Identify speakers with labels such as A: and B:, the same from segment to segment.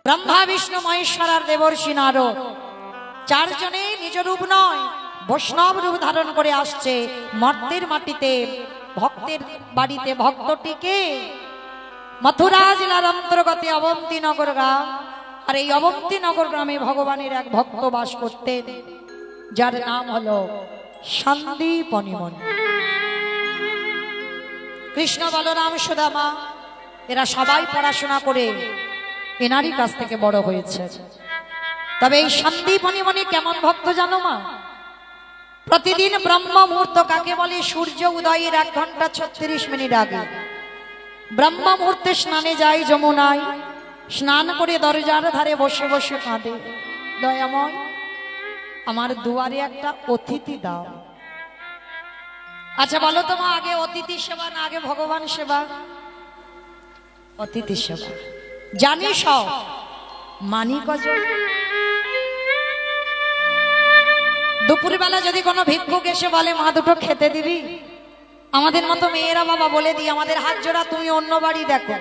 A: ব্রহ্মা বিষ্ণু মহেশ্বর আর দেবর্ষি নারদ চারজনে নিজ রূপ নয় বৈষ্ণব রূপ ধারণ করে আসছে মর্তের মাটিতে, ভক্তের বাড়িতে। ভক্তটিকে মথুরা জেলার অন্তর্গত অবন্তী নগর গ্রাম, আর এই অবন্তী নগর গ্রামে ভগবানের এক ভক্ত বাস করতেন, যার নাম হলো সন্দীপনী মুনি। কৃষ্ণ বলরাম সুদামা এরা সবাই পড়াশোনা করে এনারই কাছ থেকে বড় হয়েছে। তবে এই সন্দীপনী মুনি কেমন ভক্ত জানো মা? প্রতিদিন ব্রহ্ম মুহূর্ত কাকে বলে? সূর্য উদয়ের 1 ঘন্টা 36 মিনিট আগে ব্রহ্ম মুহূর্তে স্নানে যায় যমুনায়। স্নান করে দরজার ধারে বসে বসে কাঁদে, দয়াময় আমার দুয়ারে একটা অতিথি দাও। আচ্ছা বলো তো মা, আগে অতিথি সেবা না আগে ভগবান সেবা? অতিথি সেবা। জানি সব, মানি কজন? দুপুরবেলা যদি কোনো ভিক্ষুক এসে বলে মা দুটো খেতে দিবি, আমাদের মতো মেয়েরা বাবা বলে দিই আমাদের হাত জোড়া, তুমি অন্য বাড়ি দেখো,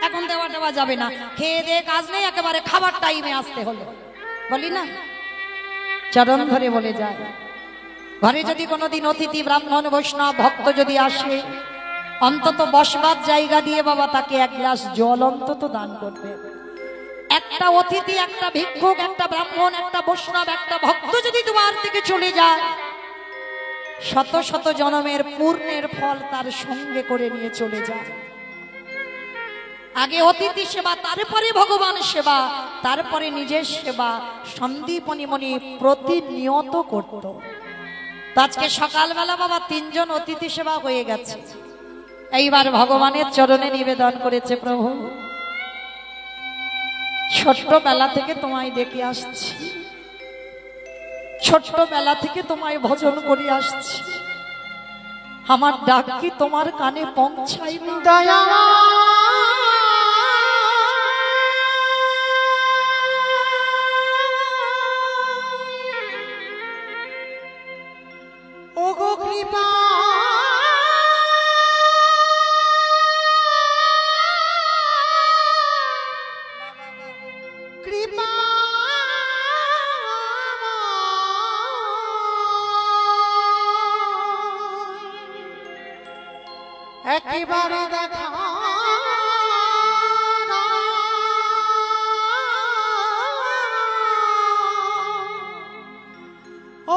A: এখন দেওয়া দেওয়া যাবে না, খেয়ে দিয়ে কাজ নেই, একেবারে খাবার টাইমে আসতে হলো, বলি না? চরণ ধরে বলে যায়। ঘরে যদি কোনোদিন অতিথি ব্রাহ্মণ বৈষ্ণব ভক্ত যদি আসে, অন্তত বসবার জায়গা দিয়ে বাবা তাকে 1 গ্লাস জল অন্তত দান করবে। একটা অতিথি, একটা ভিক্ষুক, একটা ব্রাহ্মণ, একটা বৈষ্ণব, একটা ভক্ত যদি দুয়ার থেকে চলে যায়, শত শত জন্মের পূর্ণের ফল তার সঙ্গে করে নিয়ে চলে যায়। আগে অতিথি সেবা, তারপরে ভগবান সেবা, তারপরে নিজের সেবা সন্দীপনী মুনি প্রতিনিয়ত করত। আজকে সকালবেলা বাবা 3 জন অতিথি সেবা হয়ে গেছে। এইবার ভগবানের চরণে নিবেদন করেছে, প্রভু ছোট্টবেলা থেকে তোমায় ডেকে আসছি, ছোট্টবেলা থেকে তোমায় ভজন করে আসছি, আমার ডাক কি তোমার কানে পৌঁছায়নি? দয়া ওগো কৃপা কৃপা একেবারে দেখা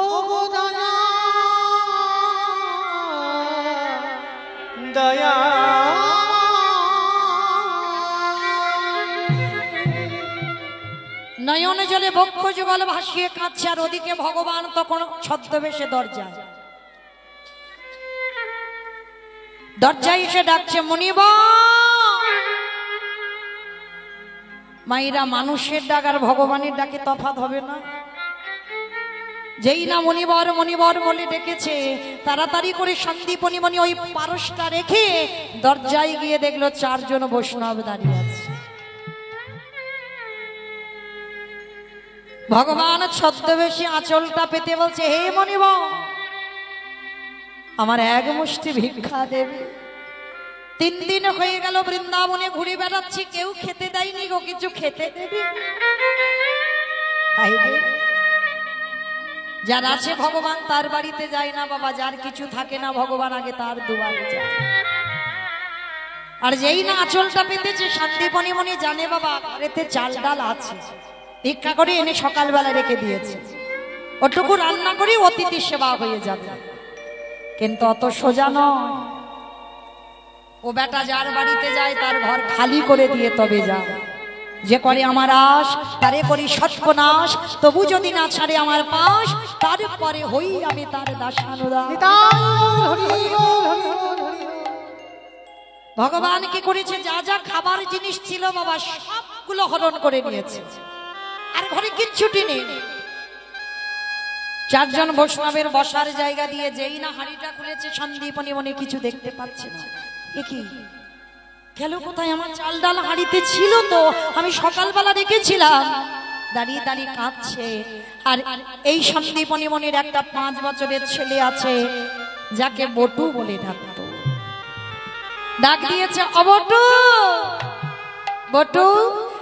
A: ও গো দয়া দয়া। নয়নে জলে বক্ষ যুগল ভাসিয়ে কাঁদছে, আর ওদিকে ভগবান তখন ছদ্মবেশে দরজায় এসে ডাকছে, মুনিবর। মায়েরা মানুষের ডাক আর ভগবানের ডাকে তফাৎ হবে না? যেই না মুনিবর মুনিবর বলে ডেকেছে, তাড়াতাড়ি করে সন্দীপনী মুনি ওই পারসটা রেখে দরজায় গিয়ে দেখলো 4 জন বৈষ্ণব দাঁড়িয়ে আছে। ভগবান ছদ্মবেশে আঁচলটা পেতে বলছে, হে মুনিবর আমার 1 মুষ্টি ভিক্ষা দেবে। 3 দিন হয়ে গেল বৃন্দাবনে ঘুরে বেড়াচ্ছি, কেউ খেতে দেয়নি গো, কিছু খেতে দেবে? যার আছে ভগবান তার বাড়িতে যায় না বাবা, যার কিছু থাকে না ভগবান আগে তার দুয়ারে যায়। আর যেই না আঁচলটা পেতেছে সন্দীপনী মুনি জানে বাবা ঘরেতে চাল ডাল আছে, ভিক্ষা করে এনে সকালবেলা রেখে দিয়েছে, ওটুকু রান্না করে অতিথি সেবা হয়ে যাবে। কিন্তু অত সোজা নয়। ও বেটা যার বাড়িতে যায় তার ঘর খালি করে দিয়ে তবে যায়। যে করে আমার আশ তারে করি সর্বনাশ, তবু যদি না ছাড়ে আমার পাশ, তারপরে হই আমি তার দাসানুদাস। ভগবান কি করেছে? যা যা খাবার জিনিস ছিল বাবা সবগুলো হরণ করে নিয়েছে, আর ঘরে কিচ্ছুটি নেই। 4 জন বৈষ্ণবের বসার জায়গা দিয়ে যেই না হাঁড়িটা খুলেছে, সন্দীপনী মুনি কিছু দেখতে পাচ্ছে না। এ কি গেল কোথায়? আমার চাল ডাল হাঁড়িতে ছিল তো, আমি সকালবেলা রেখেছিলাম। দাঁড়িয়ে দাঁড়িয়ে কাঁদছে। আর এই সন্দীপনী মুনির একটা 5 বছরের ছেলে আছে, যাকে বটু বলে ডাকতো। ডাক দিয়েছে, অবটু বটু।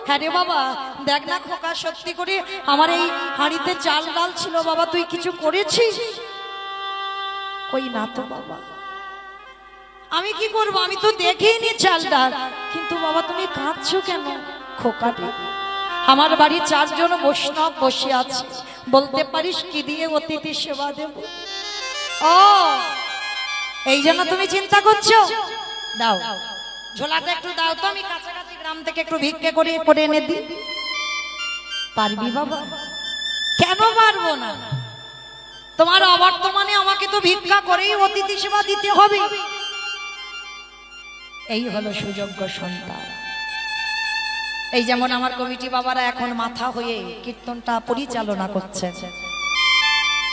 A: হ্যাঁ রে বাবা, দেখ না খোকা, সত্যি করে আমার এই হাঁড়িতে চাল ডাল ছিল বাবা, তুই কিছু করেছিস? কই না তো বাবা। আমি কি করব, আমি তো দেখিনি চাল ডাল। কিন্তু বাবা তুমি কাঁদছো কেন? খোকা রে, আমার বাড়ি 4 জন বৈষ্ণব বসে আছে, বলতে পারিস কি দিয়ে অতিথি সেবা দেব? ও এই জন্য তুমি চিন্তা করছো? দাও ঝোলাটা একটু দাও তো, আমি কাছাকাছি গ্রাম থেকে একটু ভিক্ষে করে এনে দিই। পারবি বাবা? কেন পারবো না? তোমার অবর্তমানে আমাকে তো ভিক্ষা করেই অতিথি সেবা দিতে হবে। এই হলো সুযোগ্য সন্তান। এই যেমন আমার কমিটি বাবারা এখন মাথা হয়ে কীর্তনটা পরিচালনা করছে,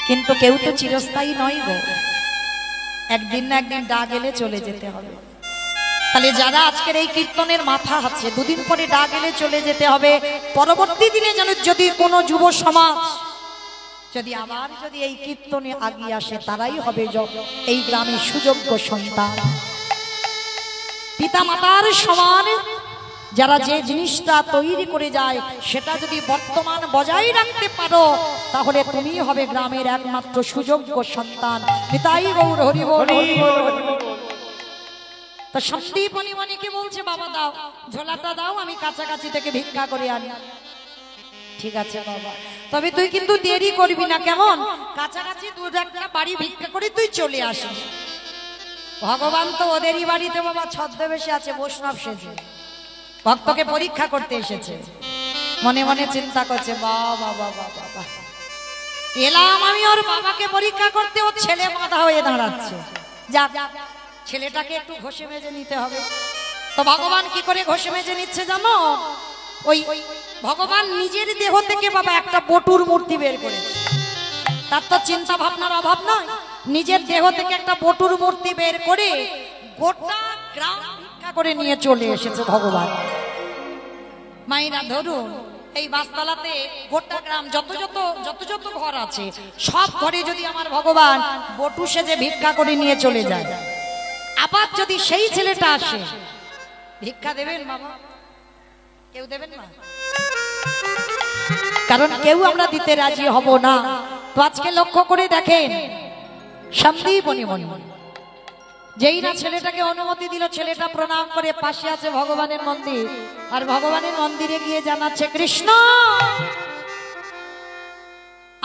A: কিন্তু কেউ তো চিরস্থায়ী নয় গো, একদিন না একদিন ডাক এলে চলে যেতে হবে। তাহলে যারা আজকের এই কীর্তনের মাথা আছে, দুদিন পরে ডাক এলে চলে যেতে হবে। পরবর্তী দিনে যেন যদি কোনো যুব সমাজ যদি আবার যদি এই কীর্তনে আগিয়ে আসে, তারাই হবে এই গ্রামের সুযোগ্য সন্তান। পিতা মাতার সমান যারা যে জিনিসটা তৈরি করে যায়, সেটা যদি বর্তমান বজায় রাখতে পারো, তাহলে তুমি হবে গ্রামের একমাত্র সুযোগ্য সন্তান। নিতাই গৌর হরি বল। তো সন্দীপ মণিমণিকে বলছে, বাবা দাও ঝোলাটা দাও, আমি কাছাকাছি থেকে ভিক্ষা করে আনি। ঠিক আছে বাবা, তবে তুই কিন্তু দেরি করবি না, কেমন? কাছাকাছি 2-1টা বাড়ি ভিক্ষা করে তুই চলে আসবি। ভগবান তো ওদেরই বাড়িতে বাবা ছদ্মবেশে আছে, বৈষ্ণব সেজে ভক্তকে পরীক্ষা করতে এসেছে। মনে মনে চিন্তা করছে, বাবা বাবা বাবা, এলাম আমি ওর বাবাকে পরীক্ষা করতে, ওর ছেলে মাথা হয়ে দাঁড়াচ্ছে। যাক, ছেলেটাকে একটু ঘষে মেজে নিতে হবে। তো ভগবান কি করে ঘষে মেজে নিচ্ছে জানো? ওই ভগবান নিজের দেহ থেকে বাবা একটা বটুর মূর্তি বের করেছে। তার তো চিন্তা ভাবনার অভাব নয়, নিজের দেহ থেকে একটা বটুর মূর্তি বের করে গোটা গ্রাম ভিক্ষা করে নিয়ে চলে এসেছে ভগবান। মাইরা ধরুন, এই বাসতলাতে গোটা গ্রাম যত যত ঘর আছে, সব ঘরে যদি আমার ভগবান বটু সেজে ভিক্ষা করে নিয়ে চলে যায়, আবার যদি সেই ছেলেটা আসে, ভিক্ষা দেবেন বাবা? কেউ দেবেন না, কারণ কেউ আমরা দিতে রাজি হব না। তো আজকে লক্ষ্য করে দেখেন, সন্দীপ মণিমণি যেই না ছেলেটাকে অনুমতি দিল, ছেলেটা প্রণাম করে পাশে আছে ভগবানের মন্দির, আর ভগবানের মন্দিরে গিয়ে জানাচ্ছে, কৃষ্ণ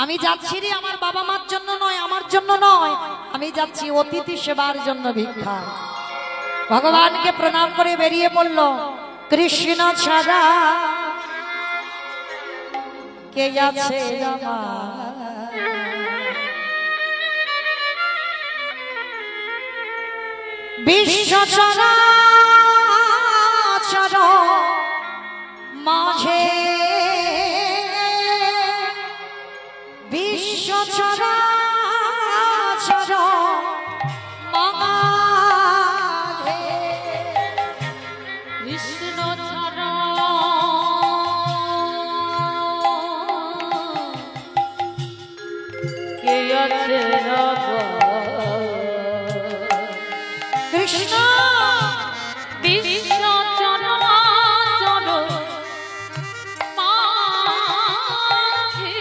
A: আমি যাচ্ছি রে, আমার বাবা মার জন্য নয়, আমার জন্য নয়, আমি যাচ্ছি অতিথি সেবার জন্য ভিক্ষা। ভগবানকে প্রণাম করে বেরিয়ে পড়ল। কৃষ্ণ ছাড়া কে আছে আমার, বিশ্ব চরাচর মাঝে, বিশ্ব চরাচর মাঝে, কৃষ্ণ ছাড়া কে আছে কৃষ্ণ, বিশ্ব চরাচর মাঝে,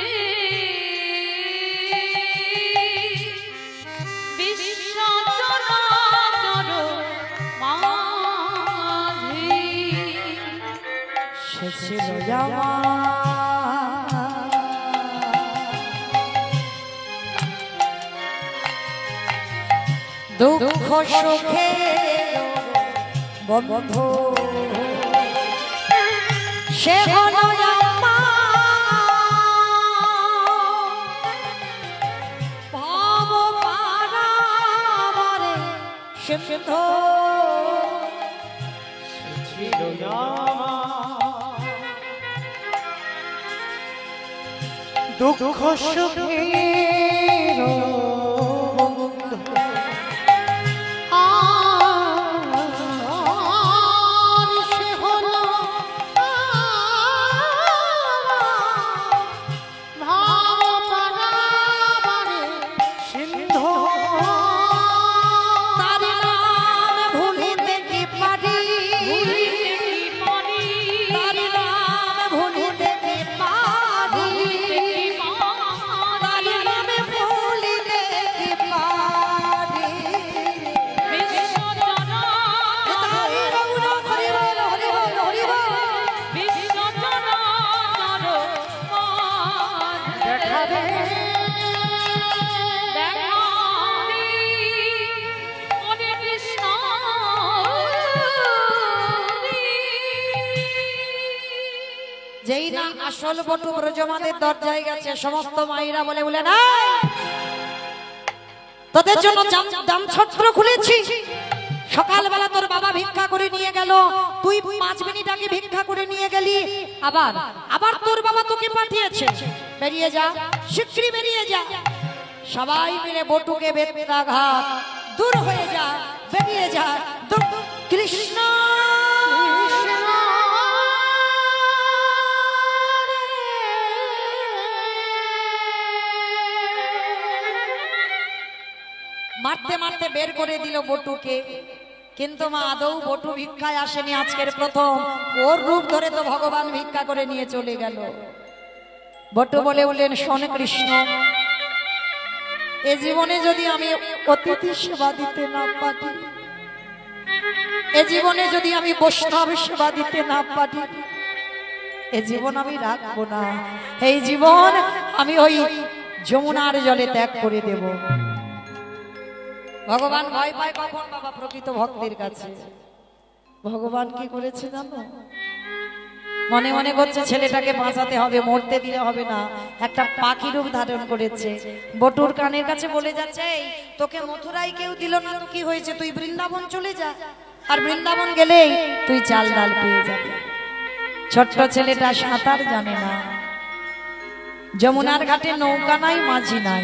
A: বিশ্ব চরাচর মাঝে, সে ছিল দুঃখ সুখে বন্ধু, সে হলো ভাব পারাবারে সিন্ধু, দুঃখ সুখে ভুলিতে আসল বটু ব্রজমাদের দরজায় গেছে। সমস্ত মায়েরা বলে বলে না, তোদের জন্য দাম ছত্র খুলেছি। সকালবেলা তোর বাবা ভিক্ষা করে নিয়ে গেল, তুই 5 মিনিট আগে ভিক্ষা করে নিয়ে গেলি, আবার আবার তোর বাবা তোকে পাঠিয়েছে, বেরিয়ে যা, শিগগিরই বেরিয়ে যা। সবাই মিলে বটুকে বেত্রাঘাত, দূর হয়ে যা, বেরিয়ে যা। কৃষ্ণ মারতে মারতে বের করে দিল বটুকে। কিন্তু মা আদৌ বটু ভিক্ষায় আসেনি, আজকের প্রথম। ওর রূপ ধরে তো ভগবান ভিক্ষা করে নিয়ে চলে গেল। বটু বলে বললেন, শোন কৃষ্ণ, এ জীবনে যদি আমি অতিথি সেবা দিতে না পারি, এ জীবনে যদি আমি বৈষ্ণব সেবা দিতে না পারি, এ জীবন আমি রাখবো না। এই জীবন আমি ওই যমুনার জলে ত্যাগ করে দেব। ভগবান ভয় পায় কখন বাবা? প্রকৃত ভক্তের কাছে। ভগবান কি করেছে জানো? মনে মনে করছে ছেলেটাকে বাঁচাতে হবে, মরতে দিলে হবে না। একটা পাখি রূপ ধারণ করেছে, বটুর কানের কাছে বলে যাচ্ছে, তোকে মথুরায় কেউ দিল না তো কি হয়েছে, তুই বৃন্দাবন চলে যা, আর বৃন্দাবন গেলেই তুই চাল ডাল পেয়ে যাবি। ছোট্ট ছেলেটা সাঁতার জানে না, যমুনার ঘাটে নৌকা নাই, মাঝি নাই।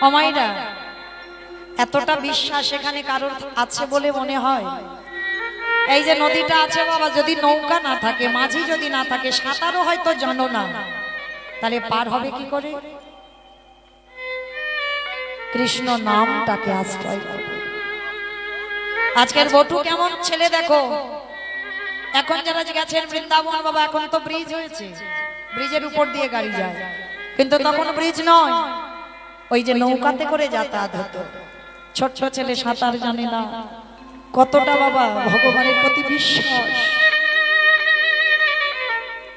A: অমাইরা এতটা বিশ্বাস এখানে কারোর আছে বলে মনে হয়? এই যে নদীটা আছে বাবা, যদি নৌকা না থাকে, মাঝি যদি না থাকে, সাঁতারও হয়তো জানো না, তাহলে পার হবে কি করে? কৃষ্ণ নামটাকে আশ্রয় করো। আজকের বটু কেমন ছেলে দেখো। এখন যারা গেছেন বৃন্দাবন বাবা, এখন তো ব্রিজ হয়েছে, ব্রিজের উপর দিয়ে গাড়ি যায়, কিন্তু তখন ব্রিজ নয়, ওই যে নৌকাতে করে যাতায়াত হতো। ছোট্ট ছেলে সাঁতার জানে না, কতটা বাবা ভগবানের প্রতি বিশ্বাস।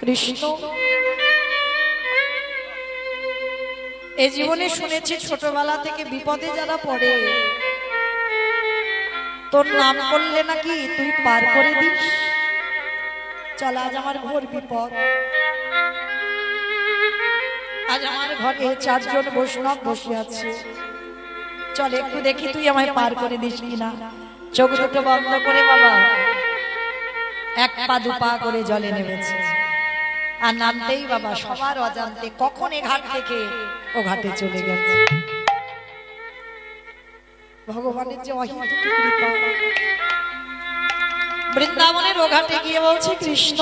A: কৃষ্ণ এই জীবনে শুনেছি ছোটবেলা থেকে বিপদে যারা পড়ে, তোর নাম করলে নাকি তুই পার করে দিস। চল, আজ আমার ঘোর বিপদ, আজ আমার ঘরে 4 জন বৈষ্ণব বসে আছে, চল একটু দেখি তুই আমায় পার করে দিস কিনা। চোখ দুটো বন্ধ করে বাবা 1 পা 2 পা করে জলে নেমেছে, আর নামতেই বাবা সবার অজান্তে কখন এ ঘাট থেকে ও ঘাটে চলে গেছে। ভগবানের যে অহিত কৃপা। বৃন্দাবনের ও ঘাটে গিয়ে বলছে, কৃষ্ণ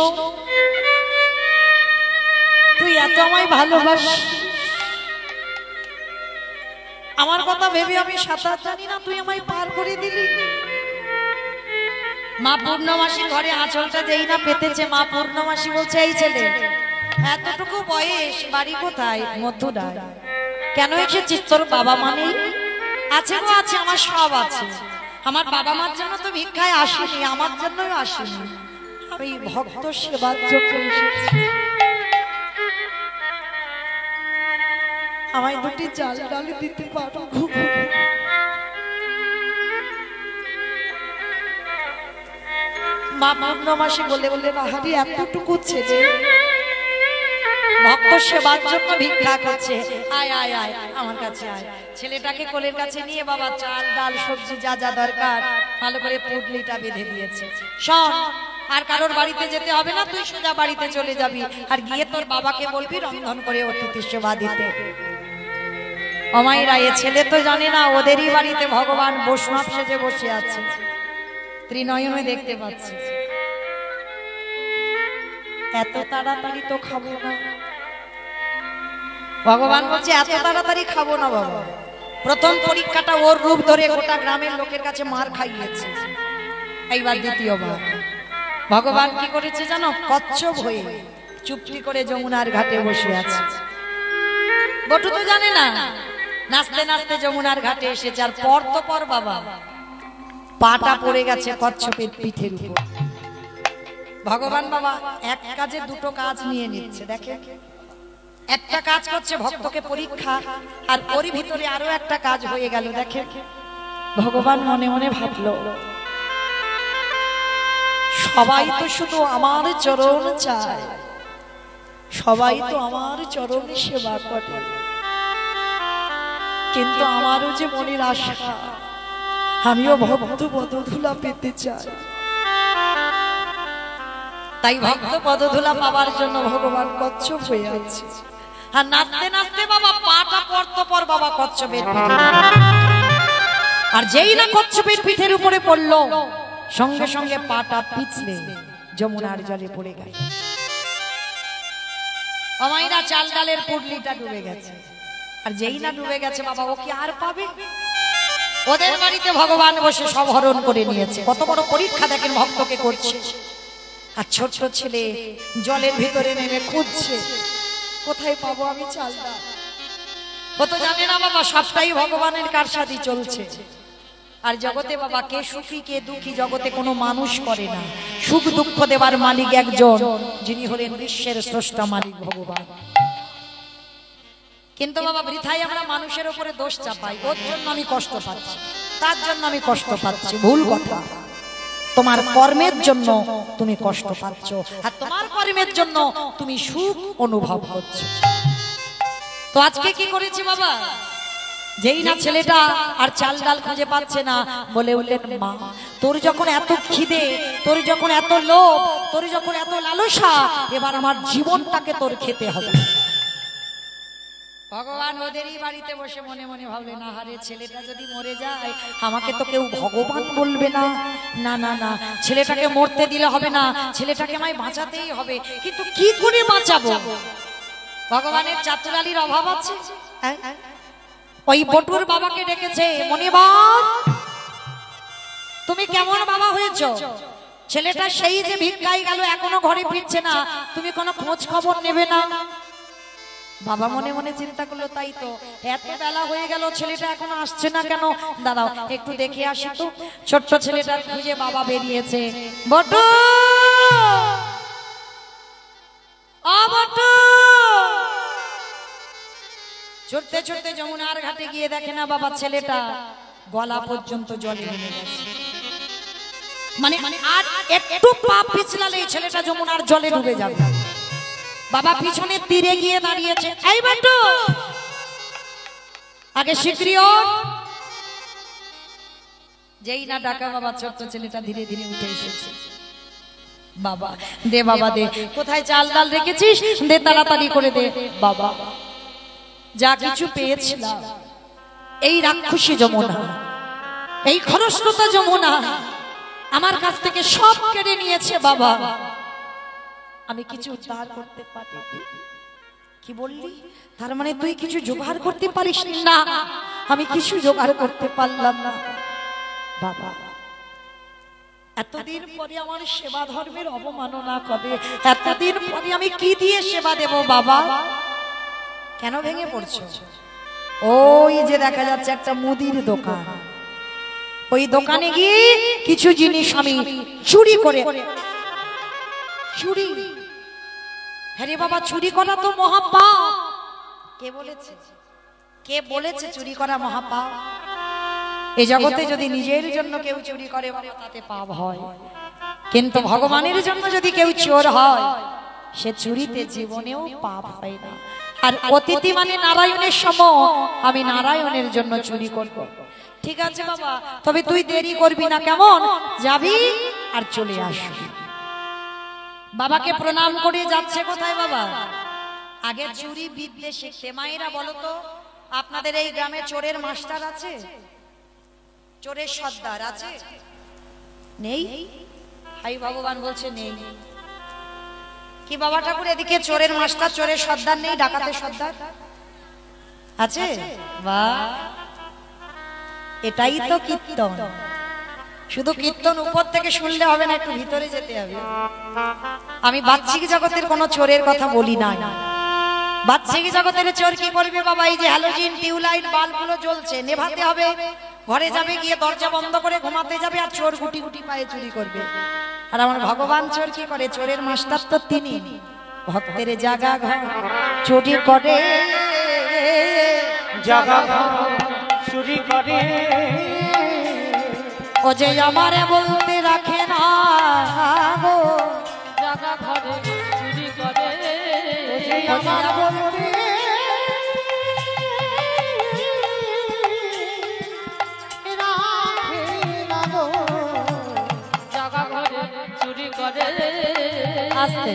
A: তুই এত আমায় ভালোবাসিস, আমার কথা ভেবে আমি সাঁতার জানি না, তুই আমায় পার করে দিলি। মা পূর্ণমাসীর ঘরে আঁচলটা যেই না পেতেছে, মা পূর্ণমাসী বলছে, এই ছেলে এতটুকু বয়স, বাড়ি কোথায়? মথুরায়। কেন এসেছিস? তোর বাবা মানে আছে? গো আছে, আমার সব আছে। আমার বাবা মার জন্য তো ভিক্ষায় আসিনি, আমার জন্যই আসিনি, আমি ভক্ত সেবার জন্য এসেছি। আমায় 2টি চাল ডাল দিতে পারো? মা পূর্ণমাসী বলে বললেন, আহারে এতটুকু ছেলে ভক্ত সেবার জন্য ভিক্ষা করছে, আয় আয় আয় আমার কাছে আয়। ছেলেটাকে কোলের কাছে নিয়ে বাবা চাল ডাল সবজি যা যা দরকার ভালো করে পুটলিটা বেঁধে দিয়েছে। শোন, আর কারোর বাড়িতে যেতে হবে না, তুই সোজা বাড়িতে চলে যাবি, আর গিয়ে তোর বাবাকে বলবি রন্ধন করে অতিথি সেবা দিতে। অমাইরা এ ছেলে তো জানে না ওদেরই বাড়িতে ভগবান বৈষ্ণব সেজে বসে আছে, ত্রিনয়নে দেখতে পাচ্ছে। এত তাড়াতাড়ি তো খাবো না, ভগবান বলছে এত তাড়াতাড়ি খাবো না বাবা। প্রথম পরীক্ষাটা ওর রূপ ধরে গোটা গ্রামের লোকের কাছে মার খাইয়েছে, এইবার দ্বিতীয়বার ভগবান কি করেছে জানো? কচ্ছপ হয়ে চুপটি করে যমুনার ঘাটে বসে আছে। বটু তো জানে না, নাচতে নাচতে যমুনার ঘাটে এসেছে, আর পর তো পর বাবা পাটা পড়ে গেছে কচ্ছপের পিঠের উপর। ভগবান বাবা এক কাজে 2টো কাজ নিয়ে নিচ্ছে। দেখে, একটা কাজ করছে ভক্তকে পরীক্ষা, আর ওর ভিতরে আরো একটা কাজ হয়ে গেল। দেখে, ভগবান মনে মনে ভাবলো, সবাই তো শুধু আমার চরণ চায়, সবাই তো আমার চরণ সেবা করে, কিন্তু আমারও যে মনের আশা, আমিও ভক্ত পদধূলা পেতে চাই। তাই ভক্ত পদধূলা পাওয়ার জন্য ভগবান কচ্ছপ হয়ে আছে। আর নাচতে নাচতে বাবা পাটা পড়তো পর বাবা কচ্ছপের পিঠে, আর যেই না কচ্ছপের পিঠের উপরে পড়লো সঙ্গে সঙ্গে পাটা পিছলে যমুনার জলে পড়ে গেল। আমাইরা চাল ডালের পুডলিটা ডুবে গেছে, আর যেই না ডুবে গেছে বাবা ও কি আর পাবে? ওদের বাড়িতে ভগবান বসে সব হরণ করে নিয়েছে। কত বড় পরীক্ষা দেখেন ভক্তকে করছে। আর ছোট ছেলে জলের ভিতরে নেমে খুঁজছে, কোথায় পাবো আমি চাল ডাল। ও তো জানে না বাবা সবটাই ভগবানের কারসাদি চলছে। আর জগতে বাবা কে সুখী কে দুঃখী জগতে কোনো মানুষ করে না। সুখ দুঃখ দেবার মালিক একজন, যিনি হলেন বিশ্বের স্রষ্টা মালিক ভগবান। কিন্তু বাবা বৃথাই আমরা মানুষের উপরে দোষ চাপাই, ওর জন্য আমি কষ্ট পাচ্ছি, তার জন্য আমি কষ্ট পাচ্ছি। ভুল কথা। তোমার কর্মের জন্য তুমি কষ্ট পাচ্ছ, আর তোমার কর্মের জন্য তুমি সুখ অনুভব করছো। তো আজকে কি করেছি বাবা? যেই না ছেলেটা আর চাল ডাল খুঁজে পাচ্ছে না, বলে উঠলেন মা তোর যখন এত খিদে, তোর যখন এত লোভ, তোর যখন এত লালসা, এবার আমার জীবনটাকে তোর খেতে হবে। ভগবান ওদেরই বাড়িতে বসে মনে মনে ভাবলেন আহারে ছেলেটা যদি মরে যায় আমাকে তো কেউ ভগবান বলবে না। না না না, ছেলেটাকে মরতে দিলে হবে না, ছেলেটাকে আমায় বাঁচাতেই হবে। কিন্তু কি করে বাঁচাবো? ভগবানের চাতুরালির অভাব আছে। ওই বটুর বাবাকে ডেকেছে, মনিবার তুমি কেমন বাবা হয়েছ? ছেলেটা সেই যে ভিক্ষায় গেল এখনো ঘরে ফিরছে না, তুমি কোনো খোঁজ খবর নেবে না? বাবা মনে মনে চিন্তা করলো তাই তো, এত বেলা হয়ে গেল ছেলেটা এখনো আসছে না কেন, দাঁড়াও একটু দেখে আসি তো। ছোট্ট ছেলেটার খুঁজে বাবা বেরিয়েছে। বটু ও বটু! ছুটতে ছুটতে যমুনার ঘাটে গিয়ে দেখে না বাবা ছেলেটা গলা পর্যন্ত জলে নেমে গেছে। মানে আর একটু পা পিছলালেই ছেলেটা যমুনার জলে ডুবে যাবে। বাবা পিছনে তীরে গিয়ে দাঁড়িয়েছে। এই বটু আগে শিগগির ওঠ। যেই না ডাকা বাবা ছোট্ট ছেলেটা ধীরে ধীরে উঠে এসেছে। বাবা দে, বাবা দে, কোথায় চাল ডাল রেখেছিস দে, তাড়াতাড়ি করে দে। বাবা যা কিছু পেয়েছিলাম এই রাক্ষসী যমুনা, এই খরস্রোতা যমুনা আমার কাছ থেকে সব কেড়ে নিয়েছে বাবা। আমি কিছু উদ্ধার করতে পারি। কি বললি? তার মানে তুই কিছু জোগাড় করতে পারিস না? আমি কিছু জোগাড় করতে পারলাম না বাবা। এতদিন পরে আমার সেবা ধর্মের অবমাননা করে, এতদিন পরে আমি কি দিয়ে সেবা দেব বাবা? কেন ভেঙে পড়ছো? ওই যে দেখা যাচ্ছে একটা মুদির দোকান, ওই দোকানে গিয়ে কিছু জিনিস আমি চুরি করে। চুরি? হ্যাঁ বাবা, চুরি করা তো মহাপাপ। কে বলেছে? কে বলেছে চুরি করা মহাপাপ? এই জগতে যদি নিজের জন্য কেউ চুরি করে বাবা তাতে পাপ হয়, কিন্তু ভগবানের জন্য যদি কেউ চোর হয় সে চুরিতে জীবনেও পাপ হয় না। আর অতিথি মানে নারায়ণের সম, আমি নারায়ণের জন্য চুরি করব। ঠিক আছে বাবা, তবে তুই দেরি করবি না, কেমন? যাবি আর চলে আসবি। বাবাকে প্রণাম করে যাচ্ছে কোথায় বাবা? আগে চুরি বিদ্যে শিখতে। মায়েরা বলো তো, আপনাদের এই গ্রামে চোরের মাস্টার আছে? চোরের সর্দার আছে? নেই? হাই ভগবান বলছে নেই। কি বাবা ঠাকুর, এদিকে চোরের মাস্টার চোরের সর্দার নেই, ডাকাতের সর্দার আছে? বাহ, এটাই তো কীর্তন। শুধু কীর্তন উপর থেকে শুনলে হবে না, একটু ভিতরে যেতে হবে। আমি বাহ্যিক জগতের কোনো চোরের কথা বলি না। বাহ্যিক জগতের চোর কি করবে বাবা? এই যে হ্যালোজিন টিউবলাইট বাল্বগুলো জ্বলছে, নেভাতে হবে। ঘরে যাবে, গিয়ে দরজা বন্ধ করে ঘুমাতে যাবে, আর চোর গুটি গুটি পায়ে চুরি করবে। আর আমার ভগবান চোর কি করে? চোরের মাস্টার তো তিনি। ভক্তের জাগা ঘর চুরি করে, জাগা ঘর চুরি করে, ও যে আমারে বলতে রাখে না গো, জাগা ঘরে চুরি করে, ও বাজিয়া বলতে আসতে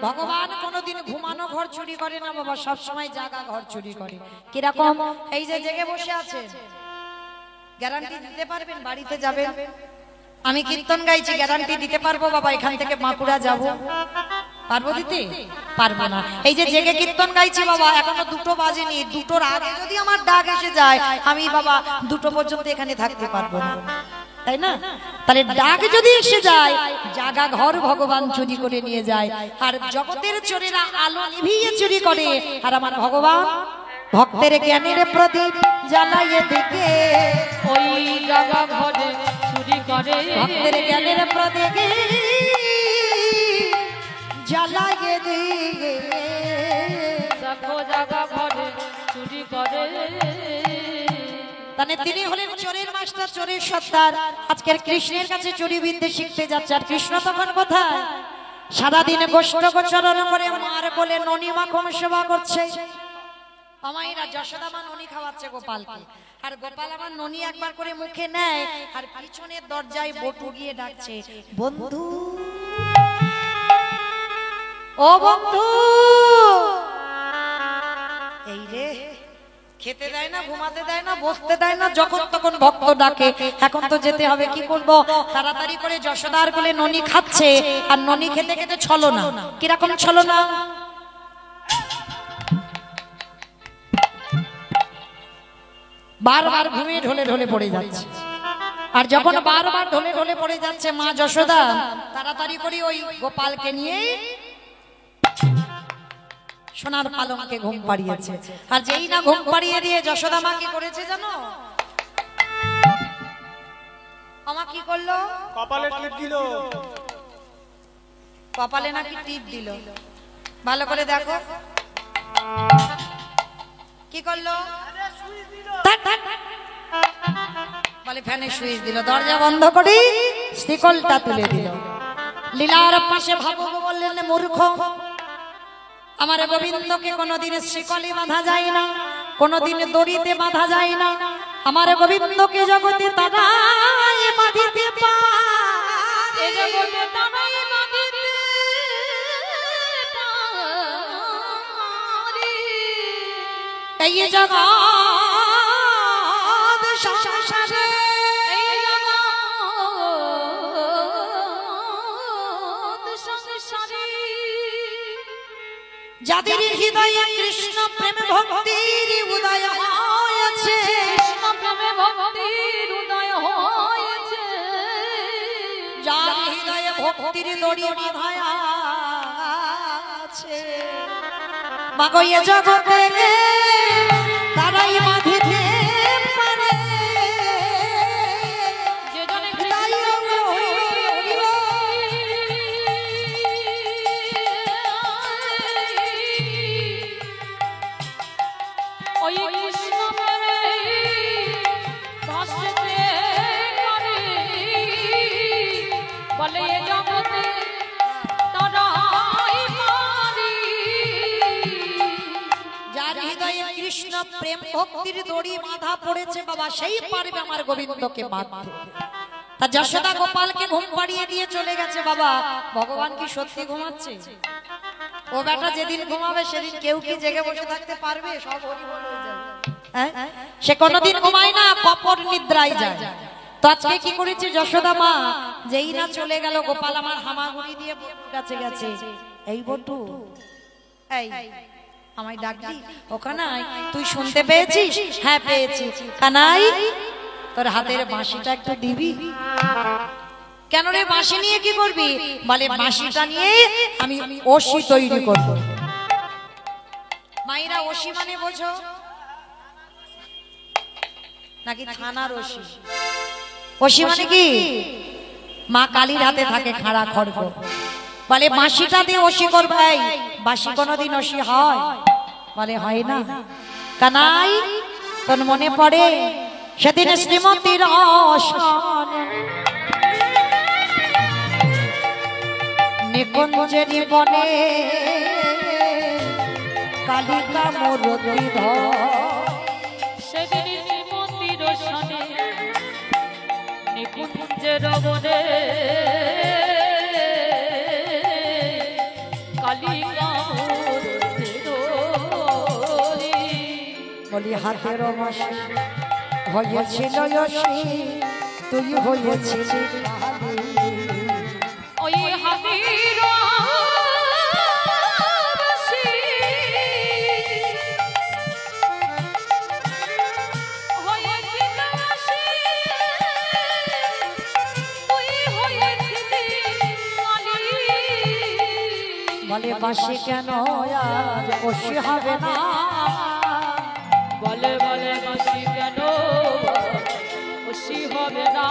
A: ভগবান কোনদিন ঘুমানো ঘর চুরি করে না বাবা, সব সময় জাগা ঘর চুরি করে। কিরকম? এই যে জেগে বসে আছে, গ্যারান্টি দিতে পারবেন বাড়িতে যাবেন? আমি কীর্তন গাইছি, গ্যারান্টি দিতে পারবো বাবা এখান থেকে বাঁকুড়া যাব? পারবো দিতে? পারবো না। এই যে জেগে কীর্তন গাইছি বাবা, এখনো 2টো বাজেনি, 2টোর আগে যদি আমার ডাক এসে যায় আমি বাবা 2টো পর্যন্ত এখানে থাকতে পারবো না, তাই না? তাহলে ডাক যদি এসে যায়, জাগা ঘর ভগবান চুরি করে নিয়ে যায়। আর জগতের চোরেরা আলো নিভিয়ে চুরি করে, আর আমার ভগবান ভক্তের জ্ঞানের প্রদীপ জ্বালাইয়ে দিকে
B: ওই জাগা ঘরে চুরি করে,
A: ভক্তের জ্ঞানের প্রদীপ জ্বালাইয়ে দিকে
B: দেখো জাগা ঘরে চুরি করে।
A: মানে তিনি হলেন চোরের মাস্টার, চোরের সর্দার। আজকের কৃষ্ণের কাছে চুরি বিদ্যে শিখতে যাচ্ছে। আর কৃষ্ণ তখন কোথায়? সারাদিন গোষ্ঠ গোচরণ করে মার কোলে ননি মাখন সেবা করছে। আমাইরা যশোদা মা ননি খাওয়াচ্ছে গোপালকে, আর গোপাল আমার ননি একবার করে মুখে নেয়, আর পিছনের দরজায় বটু গিয়ে ডাকছে, বন্ধু ও বন্ধু। এই রে, খেতে দেয় না, ঘুমাতে দেয় না, বসতে দেয় না, যখন তখন ভক্ত ডাকে। এখন তো যেতে হবে, কি করব? তাড়াতাড়ি করে যশোদার কোলে ননি খাচ্ছে, আর ননি খেতে খেতে ছলনা। কিরকম ছলনা? বারবার ঘুমিয়ে ঢলে ঢলে পড়ে যাচ্ছে। আর যখন বারবার ঢলে ঢলে পড়ে যাচ্ছে, মা যশোদা তাড়াতাড়ি করে ওই গোপালকে নিয়ে সোনার পালঙ্কে ঘুম পাড়িয়েছে। আর যেই না ঘুম পাড়িয়ে দিয়ে যশোদা মা কি করেছে জানো? আমা কি করলো?
C: কপালে টিপ দিল।
A: কপালে নাকি টিপ দিল? ভালো করে দেখো কি করলো। বলে ফ্যানে সুইচ দিল, দরজা বন্ধ করে শিকলটা তুলে দিল। লীলার পাশে ভাবুক বললেন, মূর্খ, আমার গোবিন্দকে কোনোদিন শিকলে বাঁধা যায় না, কোনোদিন দড়িতে বাঁধা যায় না। আমার গোবিন্দকে জগতে তারাই বাঁধিতে পারে,
B: জগতে তারাই বাঁধিতে পারে।
A: এই জগৎ সংসারে,
B: এই জগৎ সংসারে
A: যাদের হৃদয়ে কৃষ্ণ প্রেম ভক্তির উদয় হয়েছে,
B: কৃষ্ণ প্রেমে ভক্তির উদয় হয়েছে,
A: যার হৃদয়ে ভক্তির দড়ি বাঁধা আছে, মাগো এ জগতে তারাই বাঁধিতে পারে।
B: যে জনে হৃদয় ওই কৃষ্ণ প্রেমে ভাসতে পারে, বলে এ জগতে তারাই পারে।
A: যার হৃদয়ে কৃষ্ণ প্রেম ভক্তির দড়ি বাঁধা পড়েছে বাবা, সেই পারবে আমার গোবিন্দকে বাঁধতে। তা যশোদা গোপালকে ঘুম পাড়িয়ে দিয়ে চলে গেছে বাবা। ভগবান কি সত্যি ঘুমাচ্ছে? ও বেটা যেদিন ঘুমাবে সেদিন কেউ কি জেগে বসে থাকতে পারবে? সব হরিবল হয়ে যাবে। সে কোনোদিন ঘুমায় না, কপট নিদ্রায় যায়। তো আজকে কি করেছে যশোদা মা? যেই না চলে গেল গোপাল আমার হামাগুড়ি দিয়ে বটুর কাছে গেছে। এই বটু, এই আমায় ডাকলি? ও কানাই, তুই শুনতে পেয়েছিস? হ্যাঁ পেয়েছি। কানাই, তোর হাতের বাঁশিটা একটু দিবি? কেন রে, বাঁশি নিয়ে কি করবি? বলে বাঁশিটা নিয়ে আমি ওশি তৈরি করব। মাইরা ওশি মানে বোঝো নাকি? থানার ওশি। ওশি মানে কি? মা কালীর হাতে থাকে খাড়া খড়গ। বলে বাঁশিটা দিয়ে ওশি করবো। এই বাঁশি কোনোদিন ওশি হয়? বলে হয় না। কানাই, তোর মনে পড়ে সেদিন শ্রীমতীর নিকুঞ্জেরি বনে কালিকা মূর্তি ধর।
B: সেদিন শ্রীমন্দির সনে নিকুঞ্জের বনে কালিকা মূর্তি ধরি।
A: বলি হাতের মাসে হয়েছিল যশী, তুই হয়েছিলি কালী।
B: ওই হাতির বাসি হয়েছিল বাসি, তুই হয়েছিলি কালী।
A: বলে বাসি কেন আজ বসি হবে না,
B: বলে বলে বাসি কেন খুশি হবে না,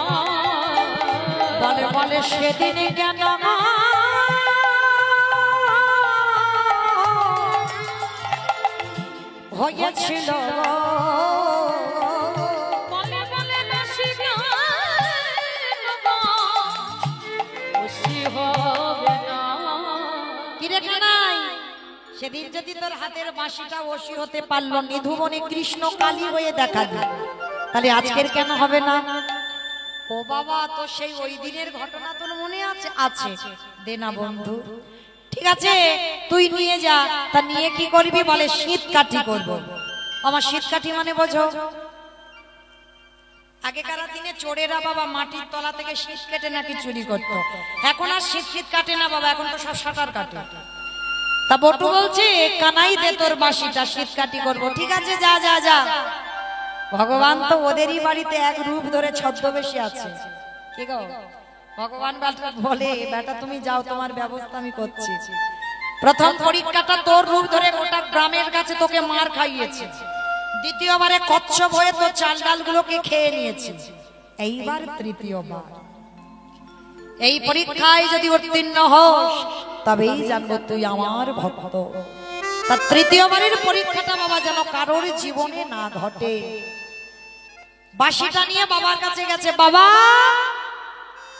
A: বলে বলে সেদিন কেন হয়েছিল।
B: বলে বলে বাসি কেন খুশি হবে না।
A: কিরে কানাই, সেদিন যদি তোর হাতের বাঁশিটা বসি হতে পারলো, নিধুবনে কৃষ্ণ কালী হয়ে দেখালি, তাহলে আজকের কেন হবে না? ও বাবা, তো সেই ওই দিনের ঘটনা তোর মনে আছে? আছে, দে না বন্ধু। ঠিক আছে, তুই নিয়ে যা। তা নিয়ে কি করবি? বলে শীত কাঠি করবো। আমার শীত কাঠি মানে বোঝো, আগেকার দিনে চোরেরা বাবা মাটির তলা থেকে শীত কেটে নাকি চুরি করতো। এখন আর শীত কাটে না বাবা, এখন তো সব সাঁতার কাটে। তা বটু বলছে, কানাই দে তোর বাঁশিটা, শীত কাটি করবো। ঠিক আছে, যা যা যা। ভগবান তো ওদেরই বাড়িতে এক রূপ ধরে ছদ্মবেশে আছে। কি গো, ভগবান বলে, বেটা তুমি যাও, তোমার ব্যবস্থা আমি করছি। প্রথম পরীক্ষাটা তোর রূপ ধরে গোটা গ্রামের কাছে তোকে মার খাইয়েছে, দ্বিতীয়বারে কচ্ছপ হয়ে তোর চাল ডাল গুলোকে খেয়ে নিয়েছে, এইবার তৃতীয়বার। এই পরীক্ষায় যদি উত্তীর্ণ হোস, তবেই জানবো তুই আমার ভক্ত। তার তৃতীয়বারের পরীক্ষাটা বাবা যেন কারোর জীবনে না ঘটে। বাঁশিটা নিয়ে বাবার কাছে গেছে। বাবা,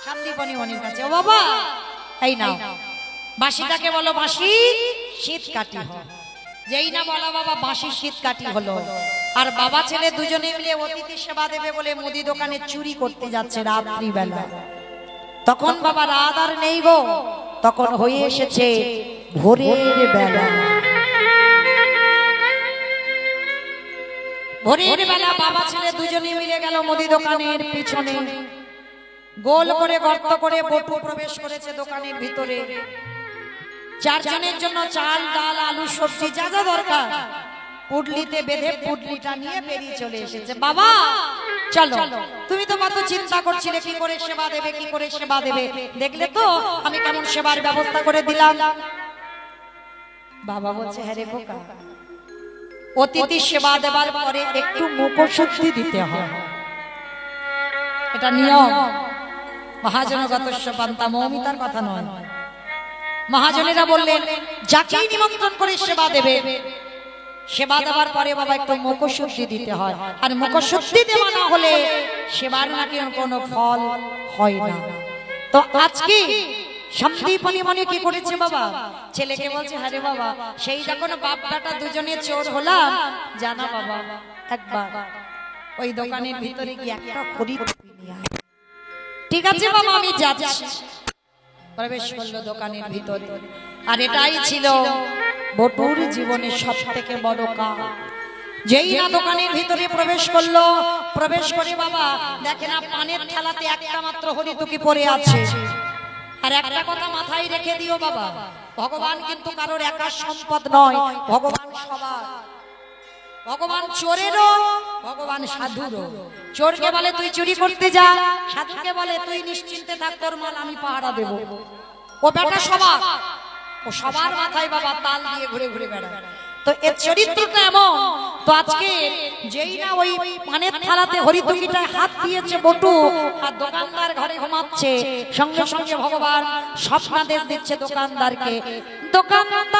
A: শান্তিপনি মনির কাছে, ও বাবা এই নাও বাঁশিটাকে বলো বাঁশি শীত কাটি হয়। যেই না বলা বাবা বাঁশি শীত কাটি হলো। আর বাবা ছেলে দুজনে মিলে অতিথি সেবা দেবে বলে মুদি দোকানে চুরি করতে যাচ্ছে রাত্রিবেলা। তখন বাবা রাত আর নেই গো, তখন হয়ে এসেছে ভোরের বেলা। ভোরের বেলা বাবা ছেলে দুজনে মিলে গেল মুদি দোকানের পিছনে। গোল করে গর্ত করে বটু প্রবেশ করেছে দোকানের ভিতরে। চারজনের জন্য চাল ডাল আলু সবজি যা যা দরকার পুডলিতে বেঁধে পুডলিটা নিয়ে বেরিয়ে চলে এসেছে। বাবা চলো, তুমি তো কত চিন্তা করছিলে কি করে সেবা দেবে, কি করে সেবা দেবে, দেখলে তো আমি কেমন সেবার ব্যবস্থা করে দিলাম। বাবা বলছে, হ্যাঁ রে খোকা, অতিথি সেবা দেবার পরে একটু মুখশুদ্ধি দিতে হয়, এটা নিয়ম। মহাজনগতস্য পান্তা, মৌমিতার কথা নয়। মহাজনেরা বললেন, যাকেই নিমন্ত্রণ করে সেবা দেবে, সেবা দেওয়ার পরে বাবা একটু মুখশুদ্ধি দিতে হয়। আর মুখশুদ্ধি দেওয়া না হলে সেবার নাকি কোনো ফল হয় না। তো আজকে শান্তিপনি মনে কি করেছে বাবা, ছেলেকে বলছে, হ্যাঁ রে বাবা, সেই যখন বাপ বেটা দুজনে চোর হলাম, জানা বাবা একবার ওই দোকানের ভিতরে গিয়ে একটা খরিদ নিয়ে আয়। ঠিক আছে বাবা, আমি যাচ্ছি। প্রবেশ করলো দোকানের ভিতরে। আর এটাই ছিল বটুর জীবনের সব থেকে বড় কাজ। যেই না দোকানের ভিতরে প্রবেশ করলো, প্রবেশ করে বাবা দেখে না পানের থালাতে একটা মাত্র হরিতুকি পড়ে আছে। আর একটা কথা মাথায় রেখে দিও বাবা, ভগবান কিন্তু কারোর একার সম্পদ নয়, ভগবান সবার। ভগবান চোরেরও, ভগবান সাধুরও। চোরকে বলে তুই চুরি করতে যা, সাধুকে বলে তুই নিশ্চিন্তে থাক, তোর মাল আমি পাহারা দেব। ও বেটা সবার, ও সবার মাথায় বাবা তাল দিয়ে ঘুরে ঘুরে বেড়ায়। তো এর চরিত্রটা এমন। তো আজকে যেই না ওই পানের থালাতে হরিতুকিটায় হাত দিয়েছে বটু, আর দোকানদার ঘরে ঘুমাচ্ছে, সঙ্গে সঙ্গে ভগবান স্বপ্নাদেশ দিচ্ছে দোকানদারকে, দোকানদার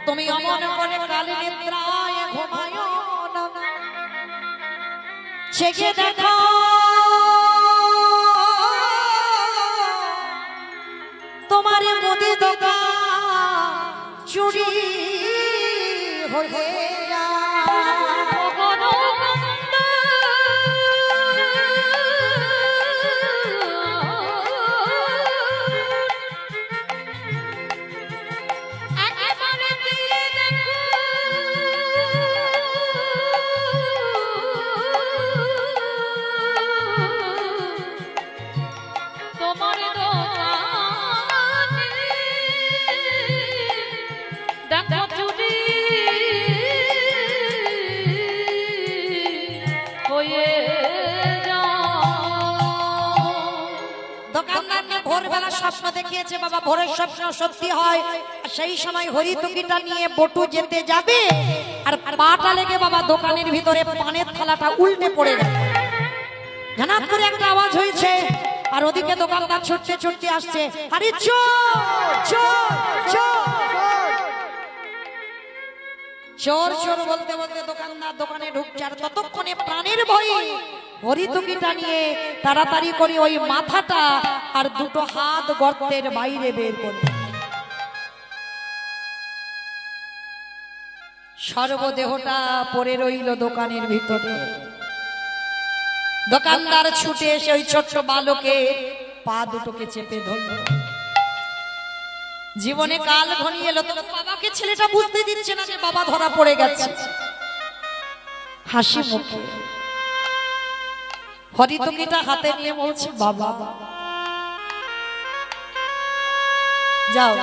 A: তুমি অমন করে কাল নিদ্রায় ঘুমায় না, সেকে দেখো।
B: 「
A: দোকান চুরি হয়ে স্বপ্ন দেখিয়েছে বাবা, ভোরের স্বপ্ন সত্যি হয়। সেই সময় হরিতুকিটা নিয়ে বটু যেতে যাবে আর পাটা লেগে বাবা দোকানের ভিতরে পানের থালাটা উল্টে পড়ে গেল। হঠাৎ করে একটা আওয়াজ হয়েছে আর ওদিকে দোকানদার ছুটতে ছুটতে আসছে, আরে চোর চোর চোর চোর চোর বলতে বলতে দোকানদার দোকানে ঢুকছে। আর ততক্ষণে প্রাণের ভয়ে হরিতুকিটা নিয়ে তাড়াতাড়ি করে ওই মাথাটা আর দুটো হাত গর্তের বাইরে বের করে সর্বদেহটা পড়ে রইল দোকানের ভিতরে। দোকানদার ছুটে এসে ওই ছোট্ট বালকে পা দুটোকে চেপে ধরল। জীবনে কাল ঘনিয়ে এলো, তবু বাবাকে ছেলেটা বুঝতে দিচ্ছে না যে বাবা ধরা পড়ে গেছে। হাসি মুখে হরিতুকিটা হাতে নিয়ে বলছে, বাবা যাও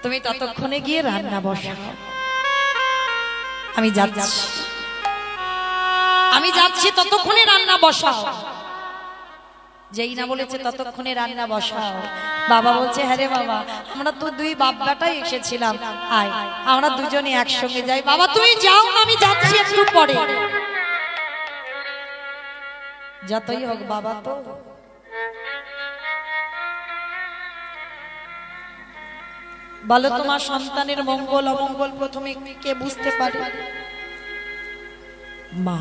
A: তুমি ততক্ষণে গিয়ে রান্না বসাও, আমি যাচ্ছি ততক্ষণে রান্না বসাও। যেই না বলেছে ততক্ষণে রান্না বসাও, বাবা বলছে, হ্যাঁ রে বাবা, আমরা তো দুই বাপটাই এসেছিলাম, আয় আমরা দুজনে একসঙ্গে যাই। বাবা তুমি যাও, আমি যাচ্ছি একটু পরে। যতই হোক বাবা তো বলো, তোমার সন্তানের মঙ্গল অমঙ্গল প্রথমে কে বুঝতে পারে? মা।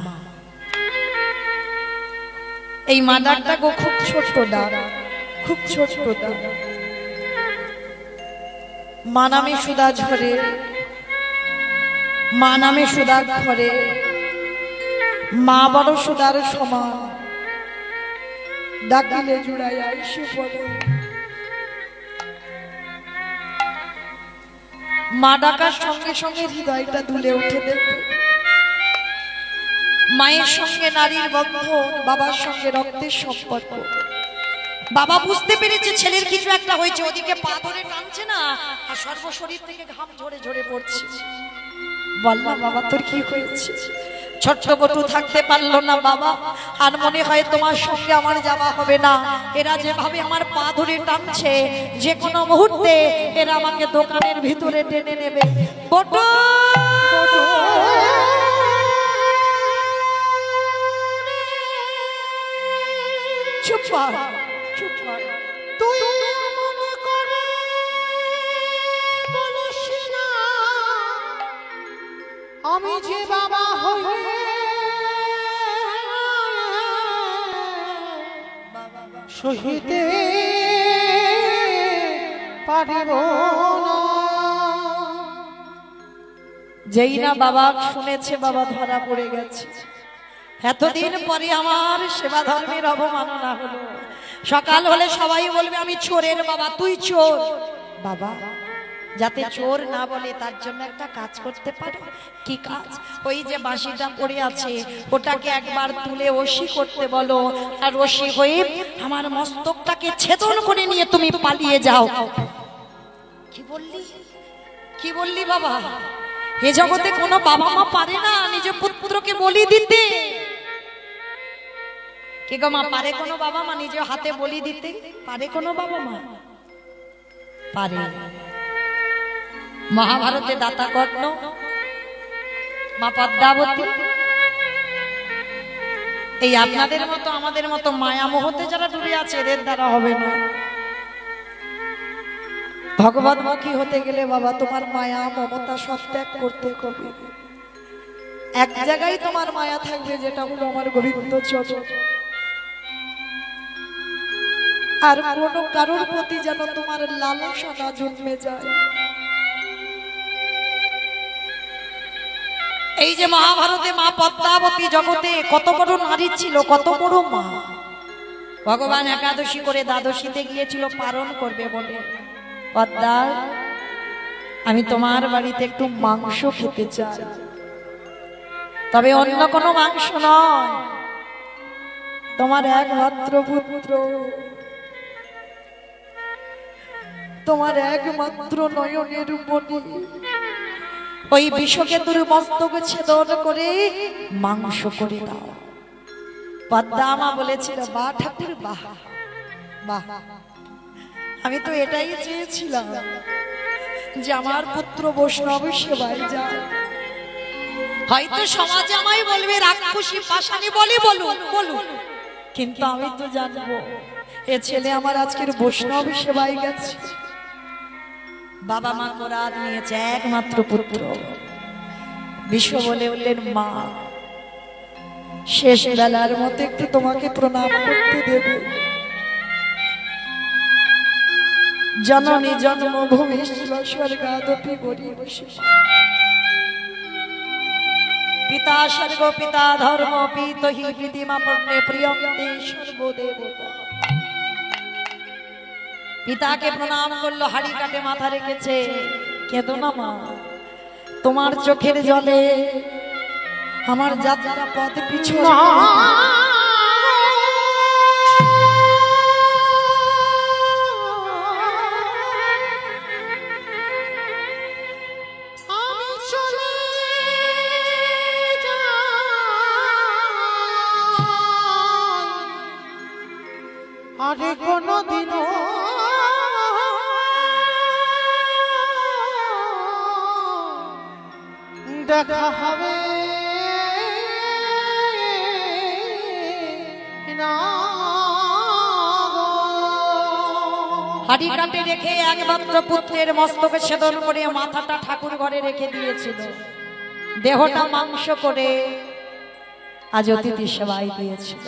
A: এই মা ডাকটা গো খুব ছোট্ট ডাক, খুব ছোট্ট ডাক। মা নামে সুদা ঝরে, মা নামে সুদা ঘরে, মা বড় সুদার সমান, ডাকিলে জুড়াই আইসে পড়ে। মা ডাকার সঙ্গে সঙ্গে হৃদয়টা দুলে উঠে দেখবে। মায়ের সঙ্গে নারীর বন্ধন, বাবার সঙ্গে রক্তের সম্পর্ক। বাবা বুঝতে পেরেছে ছেলের কিছু একটা হয়েছে, ওদিকে পা ধরে টানছে না আর সর্বশরীর থেকে ঘাম ঝরে ঝরে পড়ছে। বললাম, বাবা তোর কি হয়েছে? ছোট্ট বটু থাকতে পারলো না বাবা, আর মনে হয় তোমার সঙ্গে আমার যাওয়া হবে না। এরা যেভাবে আমার পা ধরে টানছে, যে কোনো মুহূর্তে এরা আমাকে দোকানের ভিতরে টেনে নেবে। বটু চুপ কর, চুপ কর। তুই মনে করে বলিস না আমি যে বাবা হয়ে সহিতে পারিব না। যেই না বাবা শুনেছে বাবা ধরা পড়ে গেছে, এতদিন পরে আমার সেবা ধর্মের অবমাননা হলো। সকাল হলে সবাই বলবে আমি চোরের বাবা, তুই চোর। বাবা যাতে চোর না বলে তার জন্য একটা কাজ করতে পারো। কি কাজ? ওই যে বাঁশিটা পড়ে আছে ওটাকে একবার তুলে ওশি করতে বলো, আর ওশি হয়ে আমার মস্তকটাকে ছেদন করে নিয়ে তুমি পালিয়ে যাও। কি বললি? কি বললি বাবা? এ জগতে কোনো বাবা মা পারে না নিজ পুত্রকে বলি দিতে? কে গো মা, পারে কোনো বাবা মা নিজ হাতে বলি দিতে? পারে কোনো বাবা মা? পারে। মহাভারতে দাতা কর্ণ, মা পদ্মাবতী, এই আপনাদের মতো আমাদের মতো মায়া মোহতে যারা ডুবে আছে এদের দ্বারা হবে না। ভগবতমুখী হতে গেলে বাবা তোমার মায়া মমতা সব ত্যাগ করতে হবে। এক জায়গায় তোমার মায়া থাকবে, যেটা হলো আমার গোবিন্দ চরণ। আর কোনো কারোর প্রতি যেন তোমার লালসা না জন্মে যায়। এই যে মহাভারতে মা পদ্মাবতী জগতে কত বড় নারী ছিল, কত বড় মা। ভগবান একাদশী করে দ্বাদশীতে গিয়েছিল পালন করবে বলে, পদ্মা আমি তোমার বাড়িতে একটু মাংস খেতে চাই, তবে অন্য কোনো মাংস নয়, তোমার একমাত্র পুত্র, তোমার একমাত্র নয়নের মণি, ওই বিষকেতুর মস্তক ছেদন করে মাংস করে দাও। পদ্মা মা বলেছিল, বা ঠাকুর বাহ বাহ, আমি তো এটাই চেয়েছিলাম যে আমার পুত্র বৈষ্ণব সেবায় যায়। হয়তো সমাজ আমায় বলবে রাক্ষসী পাষাণী বলি বলুন বলুন, কিন্তু আমি তো জানবো এ ছেলে আমার আজকের বৈষ্ণব সেবায় গেছে। বাবা মা কোরাত নিয়েছে, একমাত্র পুত্র। বিশ্ব বলে বললেন, মা শেষ বেলার মতো একটু তোমাকে প্রণাম করতে দেবে। জননী জন্মভূমি স্বর্গাদপি গরীয়সী, পিতা স্বর্গ পিতা ধর্ম পিতহি প্রীতিমা পূর্ণে প্রিয়ন্তে সর্বদেবতা। পিতাকে প্রণাম করলো, হাড়ি কাটে মাথা রেখেছে। কেঁদো না মা, তোমার চোখের জলে আমার যাত্রা পথ পিছু।
C: আরে কোনদিনও দেখা হবে না।
A: হাড়ি কাটে রেখে একমাত্র পুত্রের মস্তকে ছেদন করে মাথাটা ঠাকুর ঘরে রেখে দিয়েছিল, দেহটা মাংস করে আজ অতিথি সেবায় দিয়েছিল।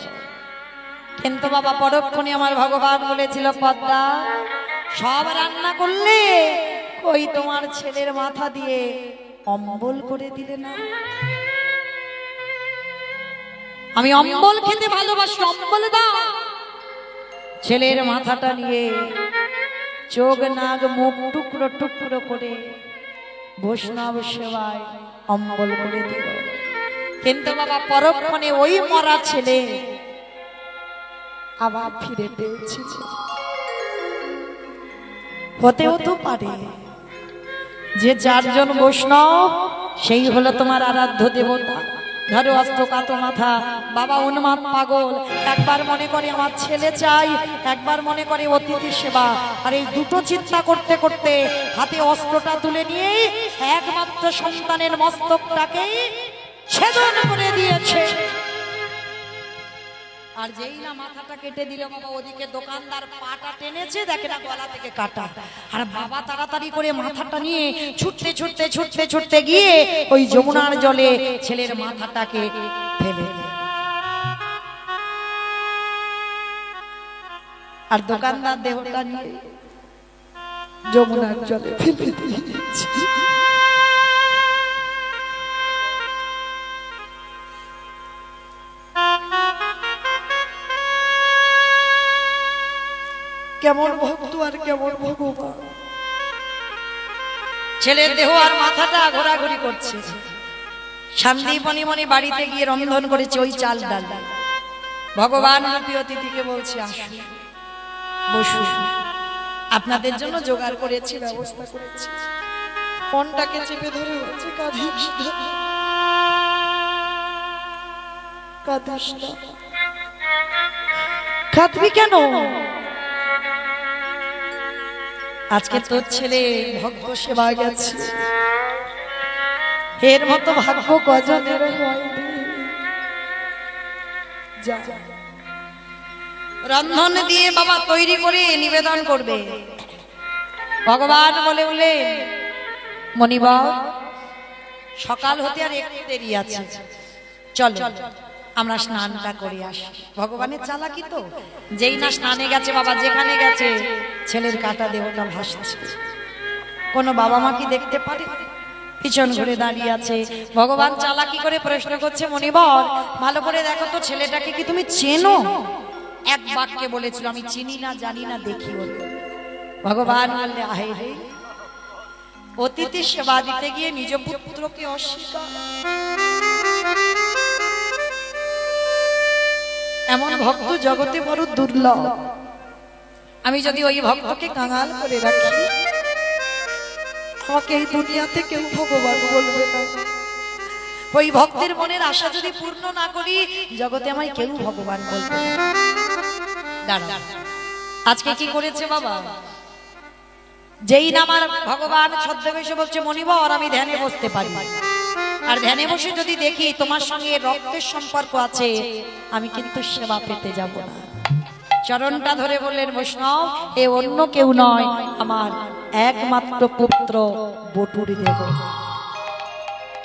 A: কিন্তু বাবা পরক্ষণে আমার ভগবান বলেছিল, পদ্মা সব রান্না করলে ওই তোমার ছেলের মাথা দিয়ে অম্বল করে দিলে না। আমি অম্বল খেতে ভালোবাসি, অম্বল দাও। ছেলের মাথাটা নিয়ে চোখ নাক মুখ টুকরো টুকরো করে বৈষ্ণব সেবায় অম্বল করে দিল। কিন্তু বাবা পরক্ষণে ওই মরা ছেলে আবার ফিরে পেয়েছি। হতেও তো পারে যে চারজন বৈষ্ণব সেই হলো তোমার আরাধ্য দেবতা। ধরো অস্ত্র কাতো মাথা, বাবা উন্মাদ পাগল, একবার মনে করে আমার ছেলে চাই, একবার মনে করে অতিথি সেবা। আর এই দুটো চিন্তা করতে করতে হাতে অস্ত্রটা তুলে নিয়ে একমাত্র সন্তানের মস্তকটাকে ছেদন করে দিয়েছে। আর যেই না মাথাটা কেটে দিল বাবা, ওদিকে দোকানদার পাটা টেনেছে, দেখে না গলা থেকে কাটা। আর বাবা তাড়াতাড়ি করে মাথাটা নিয়ে ছুটতে ছুটতে ছুটতে ছুটতে গিয়ে ওই যমুনার জলে ছেলের মাথাটাকে ফেলে দিল। আর দোকানদার দেহটা নিয়ে যমুনার জলে ফেলে দিয়েছে। কেমন ভক্ত আর কেমন ভগবান। ছেলের দেহ আর মাথাটা ঘোরাঘুরি করছে। শান্তিমণি মনে বাড়িতে গিয়ে রন্ধন করেছে ওই চাল ডাল। ভগবান রূপী অতিথিকে বলছে, আসুন বসুন, আপনাদের জন্য জোগাড় করেছি, ব্যবস্থা করেছি। কোনটাকে চেপে ধরে বলছে, কাঁদিস না, কাঁদিস না। কাঁদবি কেন? আজকে তোর ছেলে ভক্ত সেবা গেছে, এর মতো ভাগ্য কজনের হয়নি। যা রন্ধন দিয়ে বাবা তৈরি করে নিবেদন করবে। ভগবান বলে বলে, মণিবা সকাল হতে আর একটু দেরি আছে, চলো আমরা স্নানটা করে আসি। ভগবানের চালাকি তো, যেই না স্নানে গেছে বাবা, যেখানে গেছে ছেলের কাটা দেহটা ভাসছে। কোনো বাবা মা কি দেখতে পারে? পিছন ঘুরে দাঁড়িয়ে আছে। ভগবান চালাকি করে প্রশ্ন করছে, মণিবর ভালো করে দেখো তো ছেলেটাকে কি তুমি চেনো? এক বাক্যে বলেছিল, আমি চিনি না, জানি না, দেখি। ভগবান বললে, আহে রে, অতিথি সেবা দিতে গিয়ে নিজ পুত্রকে অস্বীকার, এমন ভক্ত জগতে বড় দুর্লভ। আমি যদি ওই ভক্তকে কাঙাল করে রাখি, আমাকে এই দুনিয়াতে কেউ ভগবান বলবে না। ওই ভক্তের মনের আশা যদি পূর্ণ না করি, জগতে আমায় কেউ ভগবান বলবে না। দাঁড়া, আজকে কি করেছে বাবা? যেই না আমার ভগবান ছদ্মবেশে বলছে, মণিবর আমি ধ্যানে বসতে পারি, আর ধ্যানে বসে যদি দেখি তোমার সঙ্গে রক্তের সম্পর্ক আছে, আমি কিন্তু সেবা পেতে যাব না। চরণটা ধরে বললেন, বৈষ্ণব এ অন্য কেউ নয়, আমার একমাত্র পুত্র বটুরি দেব।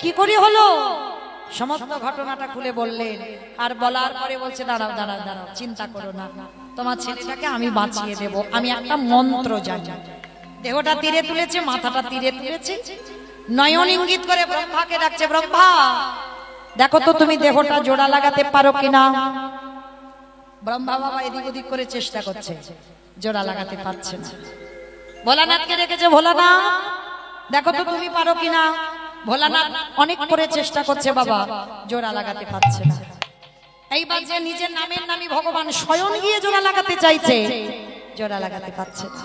A: কি করে হলো? সমস্ত ঘটনাটা খুলে বললেন। আর বলার পরে বলছে, দাঁড়াও দাঁড়াও দাঁড়াও, চিন্তা করো না, তোমার ছেলেটাকে আমি বাঁচিয়ে দেব। আমি একটা মন্ত্র জানি। দেহটা তীরে তুলেছে, মাথাটা তীরে তুলেছে, নয়ন ইঙ্গিত করে ব্রহ্মাকে ডাকছে, ব্রহ্মা দেখো তো তুমি দেহটা জোড়া লাগাতে পারো কিনা। ব্রহ্মা বাবা এদিক ওদিক করে চেষ্টা করছে, জোড়া লাগাতে পারছে না। ভোলানাথকে রেখেছে, ভোলানাথ দেখো তো তুমি পারো কিনা। ভোলানাথ অনেক করে চেষ্টা করছে বাবা, জোড়া লাগাতে পারছে না। এইবার যে নিজের নামের নামই ভগবান স্বয়ং গিয়ে জোড়া লাগাতে চাইছে, জোড়া লাগাতে পারছে না।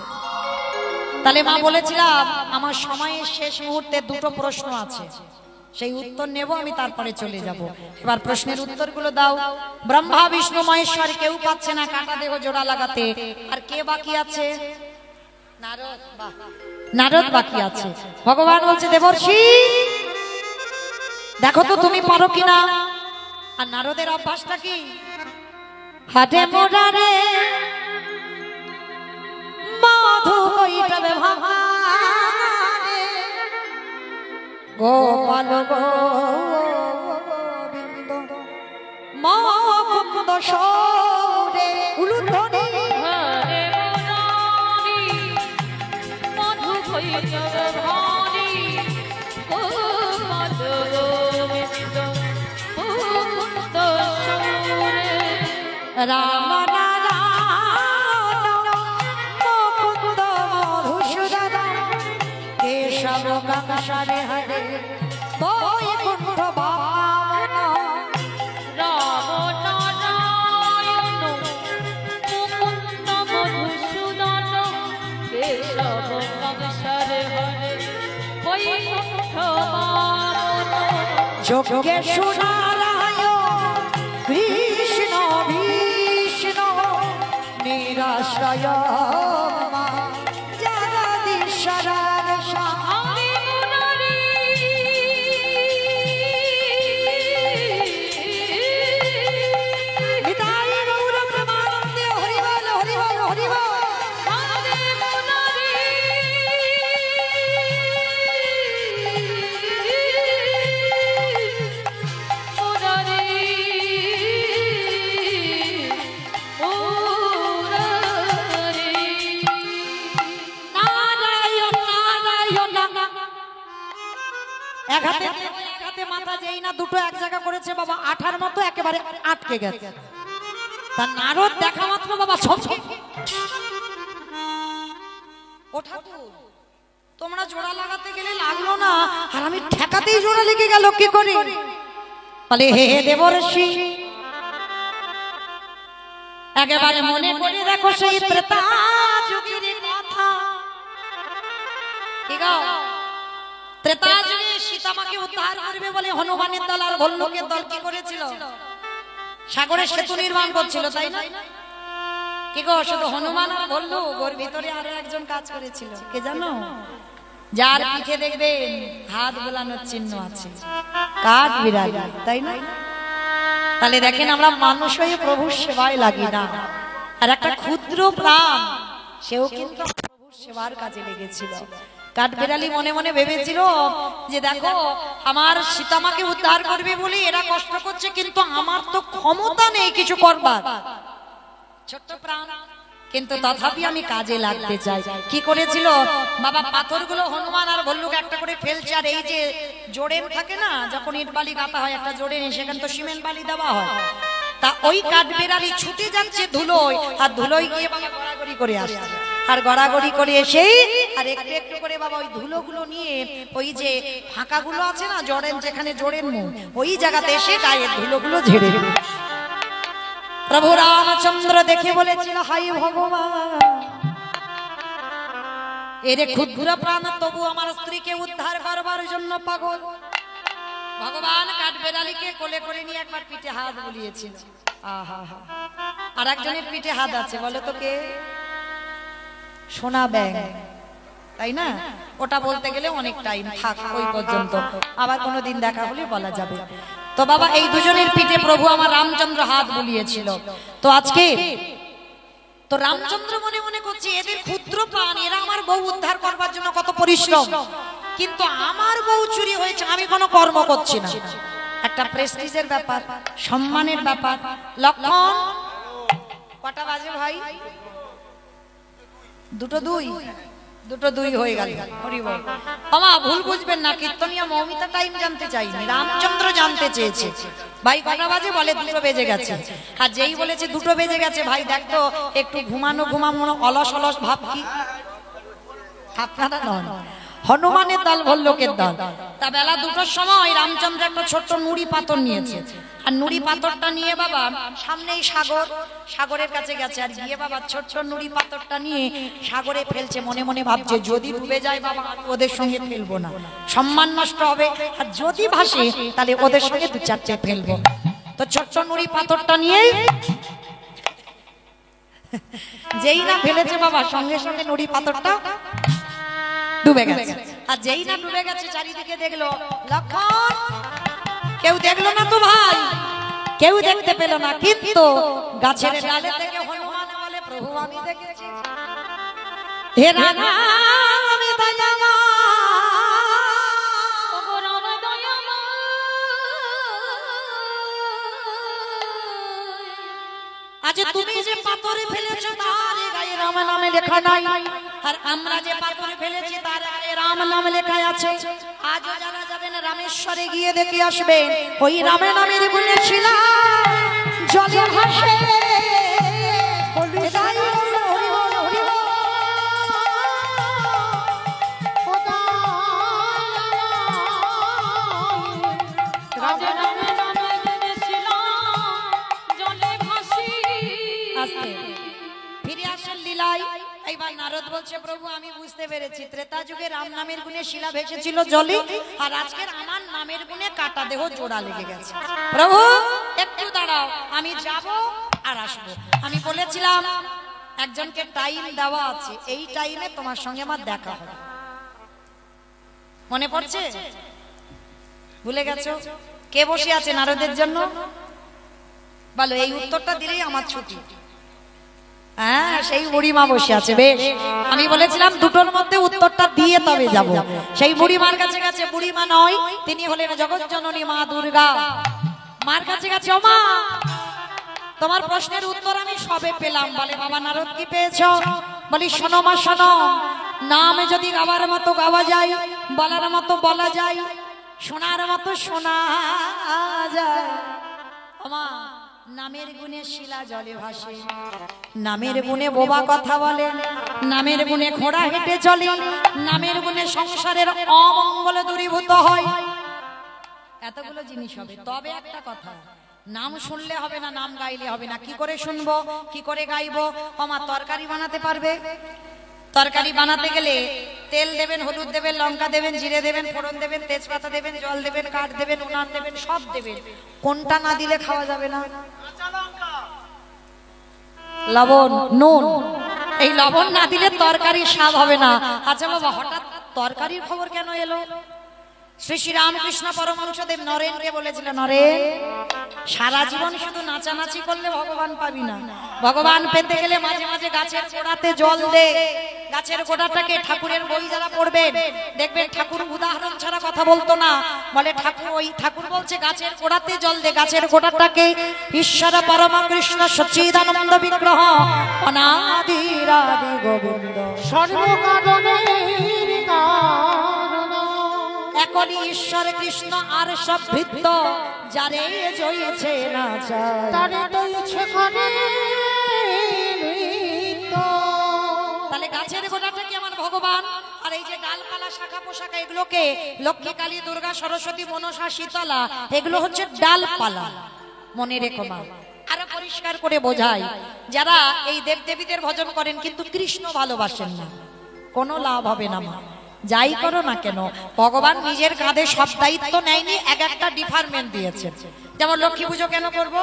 A: তাহলে মা বলেছিলাম, আমার সময়ের শেষ মুহূর্তে দুটো প্রশ্ন আছে, সেই উত্তর নেব আমি, তারপরে চলে যাব। এবার প্রশ্নের উত্তরগুলো দাও। ব্রহ্মা বিষ্ণু মহেশ্বর কেউ পাচ্ছে না কাটা দেহ জোড়া লাগাতে, আর কে বাকি আছে? নারদ। নারদ বাকি আছে। ভগবান বলছে, দেবর্ষি দেখো তো তুমি পারো কিনা। আর নারদের অভ্যাসটা কি? হাটে মোড়ারে মধু কইটাবে ভাঙারে, গোপাল গোবিন্দ মুকুন্দ সৌরে উলুধ্বনি,
B: হরে মুরারি মধু কইটাবে ভাঙারে, গোপাল গোবিন্দ মুকুন্দ সৌরে,
A: রাম নারায়ণ মুকুন্দ মধুসূদন, কেশব কাঙ্ক্ষারে হরে বৈকুণ্ঠ বামন।
B: রাম নারায়ণ মুকুন্দ মধুসূদন, কেশব কাঙ্ক্ষারে হরে বৈকুণ্ঠ বামন।
A: যোগেশ্বর নারায়ণ কৃষ্ণ বিষ্ণু নিরাশ্রয় মা জগদীশ্বরার
B: হরে মুরারি
A: নিতাই গৌর প্রেমানন্দে হরি বল হরি বল হরি বল।
B: হরে মুরারি মুরারি মুরারি
A: নারায়ণ নারায়ণ। এক হাতে মাথা যেই না দুটো এক জায়গা করেছে বাবা, আঠার মতো একেবারে আটকে গেছে। তার নারদ দেখা মাত্র বাবা ছমছম, ওঠা তো তোমরা জোড়া লাগাতে গেলে লাগলো না, আর আমি ঠেকাতেই জোড়া লেগে গেল কি করে? বলে, হে দেবর্ষি একেবারে মনে করে দেখো সেই ত্রেতা যুগের কথা। কি গো, ত্রেতা যুগে সীতামাকে উদ্ধার করবে বলে হনুমানের দল আর ভল্লুকের দল কি করেছিল? সাগরের সেতু নির্মাণ করছিল, তাই না? কি গো, শুধু হনুমান আর ভল্লুক, ওর ভিতরে আরো একজন কাজ করেছিল, কে জানো? যার পিঠে দেখবেন হাত বোলানোর চিহ্ন আছে, কাঠ বিড়ালি, তাই না? তাহলে দেখেন, আমরা মানুষ হয়ে প্রভুর সেবায় লাগি না, আর একটা ক্ষুদ্র প্রাণ সেও কিন্তু প্রভুর সেবার কাজে লেগেছিল। কাঠবিড়ালি মনে মনে ভেবেছিল যে দেখো আমার সীতামাকে উদ্ধার করবে বলে এরা কষ্ট করছে, কিন্তু আমার তো ক্ষমতা নেই কিছু করবার। ছোট্ট প্রাণ, কিন্তু তথাপি আমি কাজে লাগতে চাই। কি করেছিল বাবা, পাথরগুলো হনুমান আর ভল্লুক একটা করে ফেলছে, আর এই যে জোড়েন থাকে না, যখন ইট বালি গাঁথা হয় একটা জোড়েন, সেখানে তো সিমেন্ট বালি দেওয়া হয়, তা ওই কাঠবিড়ালি ছুটে যাচ্ছে ধুলোয়, আর ধুলোয় গিয়ে বাবা গড়াগড়ি করে আসছে, আর গড়াগড়ি করে এসেই আর একটু একটু করে বাবা ওই ধুলোগুলো নিয়ে ওই যে ফাঁকাগুলো আছে না জোড়েন, যেখানে জোড়েন মুখ, ওই জায়গাতে এসে গায়ের ধুলোগুলো ঝেড়ে দিল। প্রভু রামচন্দ্র দেখে বলেছিল, হাই ভগবান, এরে ক্ষুদ্র প্রাণ তবু আমার স্ত্রীকে উদ্ধার করবার জন্য পাগল। ভগবান কাঠবেড়ালিকে কোলে করে নিয়ে একবার পিঠে হাত বুলিয়েছিল। আহা, আর একজনের পিঠে হাত আছে, বলো তো কে? সোনা ব্যাং, তাই না? ওটা বলতে গেলে অনেক টাইম থাক, ওই পর্যন্ত আবার কোনোদিন দেখা হলে বলা যাবে। তো বাবা এই দুজনের পিঠে প্রভু আমার রামচন্দ্র হাত বুলিয়েছিল। তো আজকে তো রামচন্দ্র মনে মনে করছে এদের ক্ষুদ্র প্রাণ, এরা আমার বউ উদ্ধার করবার জন্য কত পরিশ্রম, কিন্তু আমার বউ চুরি হয়েছে, আমি কোনো কর্ম করছি না। একটা প্রেস্টিজের ব্যাপার, সম্মানের ব্যাপার। লক্ষণ কটা বাজে ভাই? দুটো দুই হয়ে গেল। হরি বল। আমা ভুল বুঝবেন না, কীর্তনিয়া মৌমিতা টাইম জানতে চাইনি, রামচন্দ্র জানতে চেয়েছে ভাই কটা বাজে, বলে 2 বেজে গেছে। আর যেই বলেছে 2 বেজে গেছে, ভাই দেখতো একটু ঘুমানো অলস অলস ভাব কি? আপনারা নন, হনুমানের দল ভল্লুকের দল। তা বেলা 2টোর সময় রামচন্দ্র একটা ছোট্ট নুড়ি পাথর নিয়েছে, আর নুড়ি পাথরটা নিয়ে বাবা সামনেই সাগরের কাছে গেছে, আর গিয়ে বাবা ছোট্ট নুড়ি পাথরটা নিয়ে সাগরে ফেলছে। মনে মনে ভাবছে যদি ডুবে যায় বাবা ওদের সঙ্গে ফেলবো না, সম্মান নষ্ট হবে, আর যদি ভাসে তাহলে ওদের সঙ্গে 2-4টে ফেলবো। তো ছোট্ট নুড়ি পাথরটা নিয়ে যেই না ফেলেছে বাবা, সঙ্গে সঙ্গে নুড়ি পাথরটা ডুবে গেছে। আর যেই না ডুবে গেছে চারিদিকে দেখলো, লক্ষণ কেউ দেখলো না তো ভাই, কেউ দেখতে পেল না, কিন্তু গাছের ডালে থেকে হনুমান বলে, প্রভু আমি দেখেছি, হে রাধা আমি দয়াময়, ওগো রাম দয়াময়, আজ তুমি যে পাথরে ফেলেছো তার গায়ে রাম নামে লেখা নাই, আর আমরা যে পাথরে ফেলেছি তার গায়ে রাম নাম লেখা আছে। আজ যারা যাবেন রামেশ্বরে গিয়ে দেখে আসবেন, ওই রাম নামের গুণে ছিল জলে ভাসে। ফিরে আসেন লীলায়। এইবার নারদ বলছে, প্রভু আমি বুঝতে পেরেছি, ত্রেতা যুগে রাম নামের গুণে শিলা ভেসেছিল জলে, আর আজকের আমার নামের গুণে কাটা দেহ জোড়া লেগে গেছে। প্রভু একটু দাঁড়াও, আমি যাব আর আসবো। আমি বলেছিলাম একজনকে টাইম দেওয়া আছে, এই টাইমে তোমার সঙ্গে আমার দেখা হবে, মনে পড়ছে? ভুলে গেছো? কে বসে আছে নারদের জন্য? বলো, এই উত্তরটা দিলেই আমার ছুটি। হ্যাঁ, সেই বুড়িমা বসে আছে। বেশ, আমি বলেছিলাম 2টোর মধ্যে উত্তরটা দিয়ে তবে যাব। সেই বুড়িমার কাছে গেছে। বুড়িমা নয়, তিনি হলেন জগৎজননী মা দুর্গা। মার কাছে গেছে, ও মা তোমার প্রশ্নের উত্তর আমি সবে পেলাম। বলে, বাবা নারদ কি পেয়েছো? বলি, শোনো মা শোনো, নাম যদি গাওয়ার মতো গাওয়া যায়, বলার মতো বলা যায়, শোনার মতো শোনা যায়। ও মা, নামের গুণে শিলা জলে ভাসে, নামের গুণে বোবা কথা বলে, নামের গুণে ঘোড়া হেঁটে চলে, নামের গুণে সংসারের অমঙ্গল দূরীভূত হয়। এতগুলো জিনিস হবে। তবে একটা কথা, নাম শুনলে হবে না, নাম গাইলে হবে না। কি করে শুনবো, কি করে গাইবো? আমার তরকারি বানাতে পারবে? তরকারি বানাতে গেলে তেল দেবেন, হলুদ দেবেন, লঙ্কা দেবেন, জিরে দেবেন, ফোড়ন দেবেন, তেজপাতা দেবেন, জল দেবেন, কাঠ দেবেন, উনান দেবেন, সব দেবেন। কোনটা না দিলে খাওয়া যাবে না? লবণ, নুন। এই লবণ না দিলে তরকারির স্বাদ হবে না। আচ্ছা বাবা, হঠাৎ তরকারির খবর কেন এলো? শ্রী শ্রী রামকৃষ্ণ পরমহংসদেব নরেনকে বলেছিল, নরেন সারা জীবন শুধু নাচানাচি করলে ভগবান পাবি না, ভগবান পেতে গেলে মাঝে মাঝে গাছের গোড়াতে জল দে, গাছের গোড়াটাকে ঠাকুরের বই যারা পড়বেন দেখবেন ঠাকুর উদাহরণ ছাড়া কথা বলতো না, বলে ঠাকুর বলছে গাছের গোড়াতে জল দে। গাছের গোড়াটাকে ঈশ্বর পরম কৃষ্ণ সচ্চিদানন্দ বিগ্রহ অনাদিরাদি গোবিন্দ
C: সর্বকারণের কারণ
A: এখনই ঈশ্বর কৃষ্ণ আর সব ভৃত্য যারে জয়েছে না চায়
C: তারে দইছে খানে
A: তাহলে গাছের গোড়াটা কি আমার ভগবান, আর এই যে ডালপালা শাখা পোশাকা এগুলোকে লক্ষ্মী কালী দুর্গা সরস্বতী মনসা শীতলা এগুলো হচ্ছে ডালপালা। মনে রেখো মা, আরো পরিষ্কার করে বোঝাই, যারা এই দেবদেবীদের ভজন করেন কিন্তু কৃষ্ণ ভালোবাসেন না, কোনো লাভ হবে না মা। যাই করো না কেন ভগবান নিজের কাঁধে সব দায়িত্ব নেয়নি, এক একটা ডিপার্টমেন্ট দিয়েছে। যেমন লক্ষ্মী পুজো কেন করব,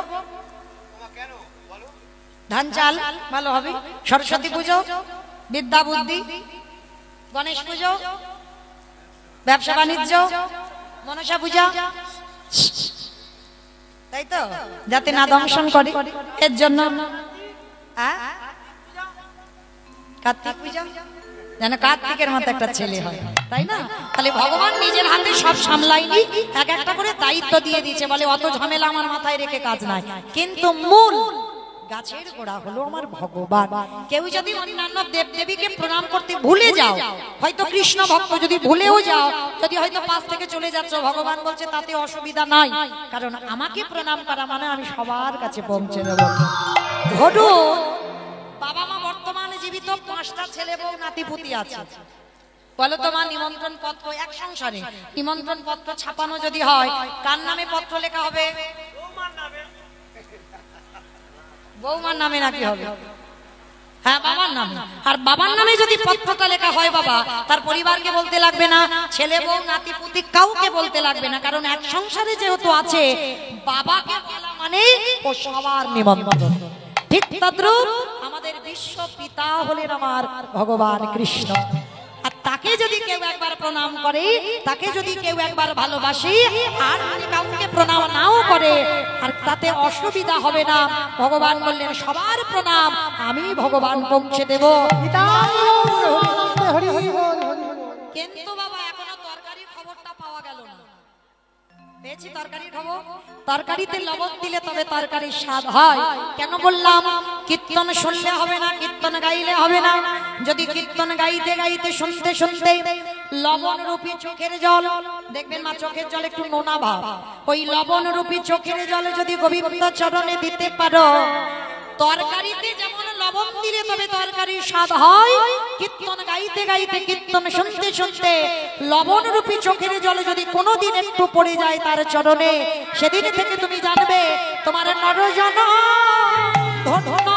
A: ধান চাল ভালো হবে, সরস্বতী পুজো বিদ্যা বুদ্ধি, গণেশ পুজো ব্যবসা বাণিজ্য, মনসা পূজা, তাই তো, যাতে না দংশন করে এর জন্য। কার্তিক পূজা যেন কার্তিকের মতো একটা ছেলে হয়, তাই না? তাহলে ভগবান নিজের হাতে সব সামলাইনি, এক একটা করে দায়িত্ব দিয়ে দিয়েছে, বলে অত ঝামেলা আমার মাথায় রেখে কাজ নাই। কিন্তু মূল গাছের গোড়া হলো আমার ভগবান। কেউ যদি অন্যান্য দেবদেবীকে প্রণাম করতে ভুলে যাও, হয়তো কৃষ্ণ ভক্ত যদি ভুলেও যাও, যদি হয়তো পাশ থেকে চলে যাচ্ছ, ভগবান বলছে তাতে অসুবিধা নাই, কারণ আমাকে প্রণাম করা মানে আমি সবার কাছে পৌঁছে দেব। ধরো বাবা মা বর্তমানে জীবিত, 5টা ছেলে বউ নাতিপুতি আছে, বলো তোমার নিমন্ত্রণ পত্র এক সংসারে নিমন্ত্রণ পত্র ছাপানো যদি হয়, কার নামে পত্র লেখা হবে? বৌমার নামে নাকি হবে? হ্যাঁ, বাবার নামে। আর বাবার নামে যদি পত্রটা লেখা হয় বাবা, তার পরিবারকে বলতে লাগবে না, ছেলে বউ নাতিপুতি কাউকে বলতে লাগবে না, কারণ এক সংসারে যেহেতু আছে, বাবাকে বলা মানে ও সবার নিমন্ত্রণ। ঠিক তদ্রূপ আমাদের বিশ্ব পিতা হলেন আমার ভগবান কৃষ্ণ। আর তাকে যদি কেউ একবার প্রণাম করে, তাকে যদি কেউ একবার ভালোবাসে, আর কাউকে প্রণাম নাও করে, আর তাতে অসুবিধা হবে না। ভগবান বললেন সবার প্রণাম আমি ভগবান পৌঁছে দেব। কিন্তু বাবা এখনো তরকারির খবরটা পাওয়া গেল না। পেয়েছি তরকারির খবর, তরকারিতে লবণ দিলে তবে তরকারির স্বাদ হয়। কেন বললাম? কীর্তন শুনলে হবে না, কীর্তন গাইলে হবে না। যদি কীর্তন গাইতে গাইতে শুনতে শুনতে লবণ রূপী চোখের জল, দেখবেন মা চোখের জল একটু নোনা ভাব, ওই লবণ রূপী চোখের জলে যদি গোবিন্দ চরণে দিতে পারো, তরকারিতে যেমন লবণ দিলে তবে তরকারির স্বাদ হয়, কীর্তন গাইতে গাইতে কীর্তন শুনতে শুনতে লবণ রূপী চোখের জলে যদি কোনোদিন একটু পড়ে যায় তার চরণে, সেদিন থেকে তুমি জানবে তোমার নরজন ধন্য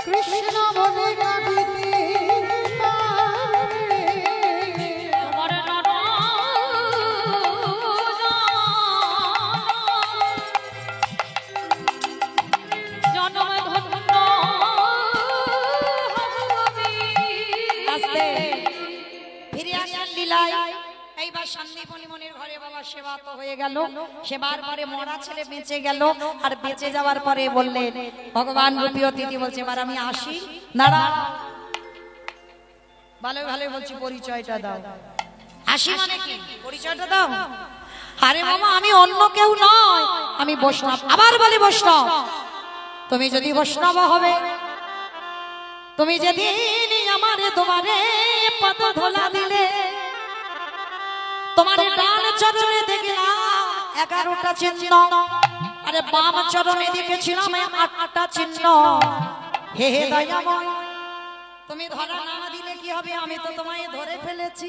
C: কৃষ্ণ বলে
A: এইবার সন্দীপনিমনির ঘরে বাবা সেবা তো হয়ে গেল, সেবার পরে মরা ছেলে বেঁচে গেল, আর বেঁচে যাওয়ার পরে বললেন ভগবান রূপী অতিথি বলছে এবার আমি আসি, দাঁড়া ভালো ভালো বলছি পরিচয়টা দাও। আসি মানে কি? পরিচয়টা দাও। আরে বাবা আমি অন্য কেউ নয়, আমি বৈষ্ণব। আবার বলে বৈষ্ণব। তুমি যদি বৈষ্ণব হবে, তুমি যেদিন আমার দুয়ারে পদ ধোলা দিলে, তোমার ডান চরণে দেখলাম 11টা চিহ্ন, আরে বাম চরণে দেখেছিলাম 8টা চিহ্ন। হে হে দয়াময়, তুমি ধরা না দিলে কি হবে? আমি তো তোমায় ধরে ফেলেছি।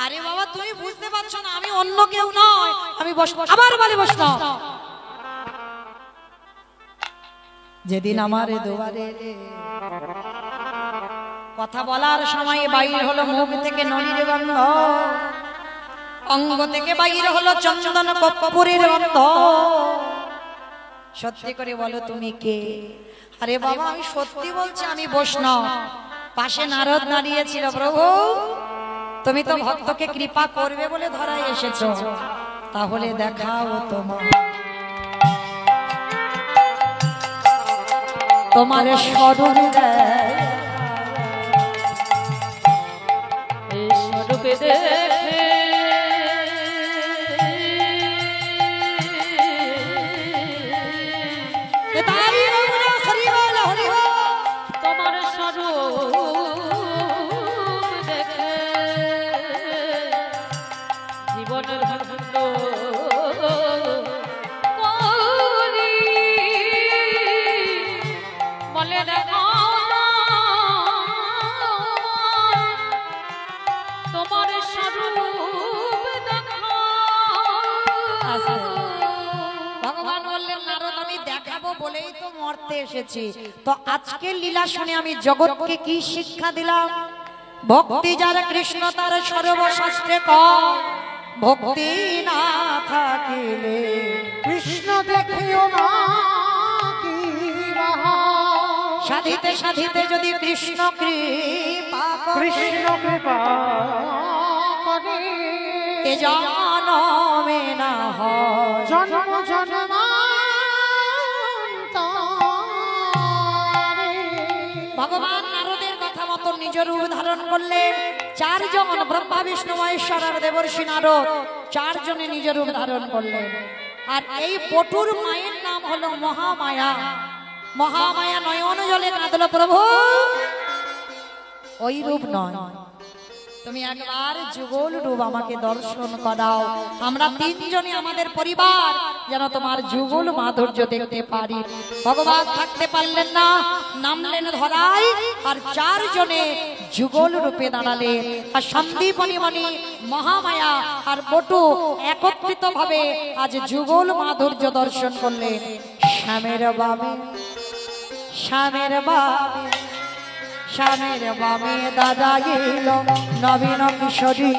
A: আরে বাবা তুমি বুঝতে পারছো না, আমি অন্য কেউ নয়, আমি বৈষ্ণব। আবার বলে বৈষ্ণব। যেদিন আমার দুয়ারে কথা বলার সময় বাইর হলো মুখ থেকে নলির গন্ধ, অঙ্গ থেকে বাইর হলো চন্দন কর্পূরের গন্ধ। সত্যি করে বলো তুমি কে? আরে বাবা আমি সত্যি বলছি, আমি বৈষ্ণব। পাশে নারদ দাঁড়িয়েছিল, প্রভু তুমি তো ভক্তকে কৃপা করবে বলে ধরায় এসেছো, তাহলে দেখাও তোমার স্বরূপ
B: এই স্বরূপে দেখে তোমার স্বরূপ দেখে জীবনের ধন্য করি বলে দেখো তোমার স্বরূপ দেখো।
A: ভগবান বললেন নারদ আমি দেখাবো বলেই তো মরতে এসেছি। তো আজকের লীলা শুনে আমি জগৎকে কি শিক্ষা দিলাম? ভক্তি যার কৃষ্ণ তার সর্বশাস্ত্রে কয়, ভক্তি না থাকিলে
C: কৃষ্ণ দেখিও না কি বাহা।
A: সাধিতে সাধিতে যদি কৃষ্ণ কৃপা
C: কৃষ্ণ কৃপা করে
A: এ জনমে না হয়
C: জন্ম জন্মান্তরে।
A: ভগবান নারদের কথা মতো নিজ রূপ ধারণ করলেন। চারজন ব্রহ্মা বিষ্ণু মহেশ্বর আর দেবর্ষি নারদ চারজনে নিজ রূপ ধারণ করলেন। আর এই পটুর মায়ের নাম হলো মহামায়া। মহামায়া নয়ন জলে কাঁদল প্রভু ওই রূপ নয়, তুমি একবার যুগল রূপ আমাকে দর্শন করাও। আমরা তিনজনে আমাদের পরিবার যেন তোমার যুগল মাধুর্য দেখতে পারি। ভগবান থাকতে পারলেন না, নামলেন ধরাই আর চারজনে যুগল রূপে দাঁড়ালে। আর সন্দীপনী মণি মহামায়া আর বটু একত্রিত ভাবে আজ যুগল মাধুর্য দর্শন করলেন। শ্যামের বামে শ্যামের বামে শ্যামের বামে দাদা গেল নবীন কিশোরী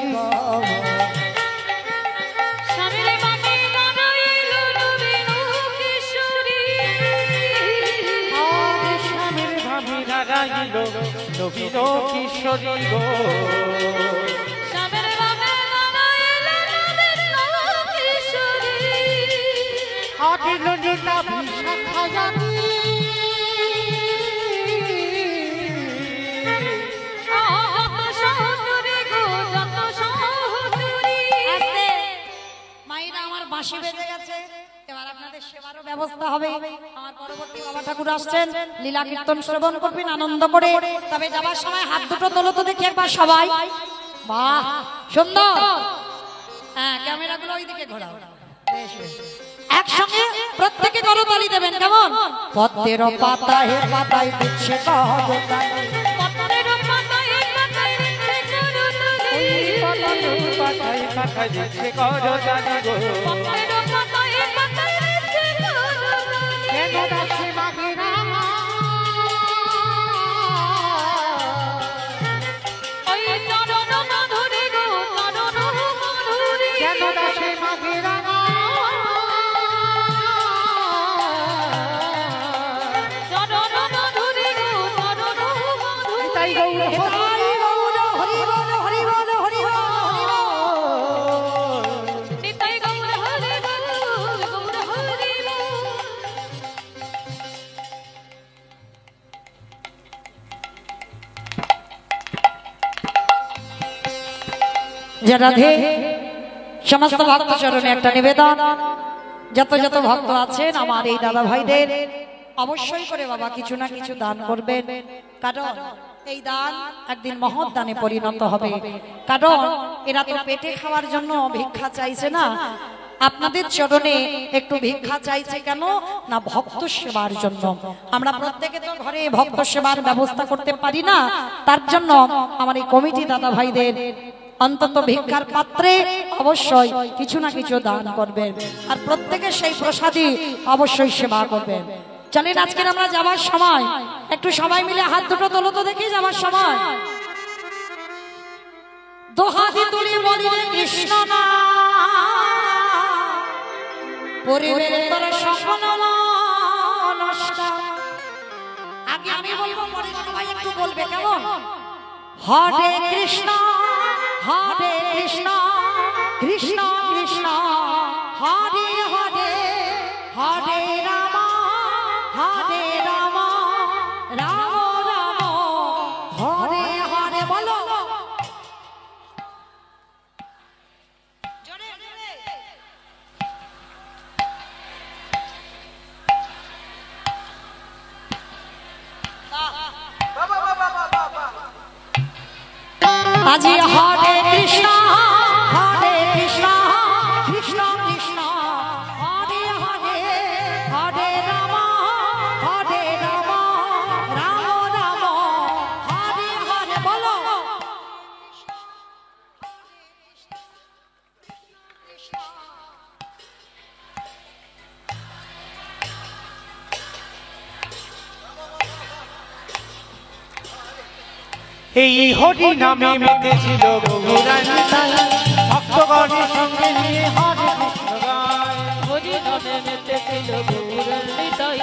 B: স্বামীর বামে দাদা এলো নবীন কিশোরী।
C: স্বামীর ভাবি দাঁড়াইল নবীন কিশোরী গো।
B: স্বামীর বামে দাদা এলো নবীন কিশোরী।
C: আটিল নিতা বিশাখা জানি
A: বাঁশি বেজে গেছে, এবার আপনাদের সেবারও ব্যবস্থা হবে। আমার পরবর্তী বাবা ঠাকুর আসছেন, লীলা কীর্তন শ্রবণ করবেন আনন্দ করে। তবে যাবার সময় হাত দুটো তোলো তো দেখি একবার সবাই। বাহ সুন্দর, হ্যাঁ ক্যামেরাগুলো ওইদিকে ঘোরাও। বেশ বেশ, একসঙ্গে প্রত্যেকে করতালি দেবেন কেমন? পদ্মের পাতায় পাতায় দিচ্ছে করতালি,
B: পদ্মের পাতায় পাতায় দিচ্ছে করতালি।
C: পাতায় পাতায় দিচ্ছে করতালি গো।
B: পদ্মের পাতায় পাতায় দিচ্ছে করতালি।
C: কেন দাসী মাগিরা
B: ওই চরণ মাধুরী গো চরণ মাধুরী।
C: কেন দাসী মাগিরা
B: চরণ মাধুরী গো চরণ মাধুরী।
C: তাই গৌর
A: হরি বল হরি বল হরি বল হরি বল হরি বল।
B: নিতাই গৌর হরি বল গৌর হরি বল।
A: যে রাধে সমস্ত ভক্ত চরণে একটা নিবেদন, যত যত ভক্ত আছেন আমার এই দাদা ভাইদের অবশ্যই করে বাবা কিছু না কিছু দান করবেন। কারণ এই দান একদিন মহৎ দানে পরিণত হবে। কারণ এরা তো পেটে খাওয়ার জন্য ভিক্ষা চাইছে না, আপনাদের চরণে একটু ভিক্ষা চাইছে কেন না ভক্ত সেবার জন্য। আমরা প্রত্যেকে তো ঘরে ভক্ত সেবার ব্যবস্থা করতে পারি না, তার জন্য আমার এই কমিটি দাদা ভাইদের অন্তত ভিক্ষার পাত্রে অবশ্যই কিছু না কিছু দান করবেন। আর প্রত্যেকে সেই প্রসাদী অবশ্যই সেবা করবেন। চলেন আজকের আমরা যাবার সময় একটু সবাই মিলে হাত দুটো তোলো তো দেখি। যাবার সময় দোহাতি তুলি বলি রে কৃষ্ণ না পরিবের তোর সকল নষ্ট। আগে আমি বলবো পরে সবাই একটু বলবে কেমন? হরে কৃষ্ণ কৃষ্ণ কৃষ্ণ কৃষ্ণ হরে হরে হরে রাম হরে রাম রাম রাম হরে হরে বলো আজি হরে কৃষ্ণ কৃষ্ণ কৃষ্ণ হরে হরে হরে রাম রাম রাম হরে হরে বলো
C: এই হরি নামে মেতেছিল গৌরাঙ্গ ভক্তগণের সঙ্গে নিয়ে হরে কৃষ্ণ গায়
B: হরি নামে মেতেছিল গৌরের হৃদয়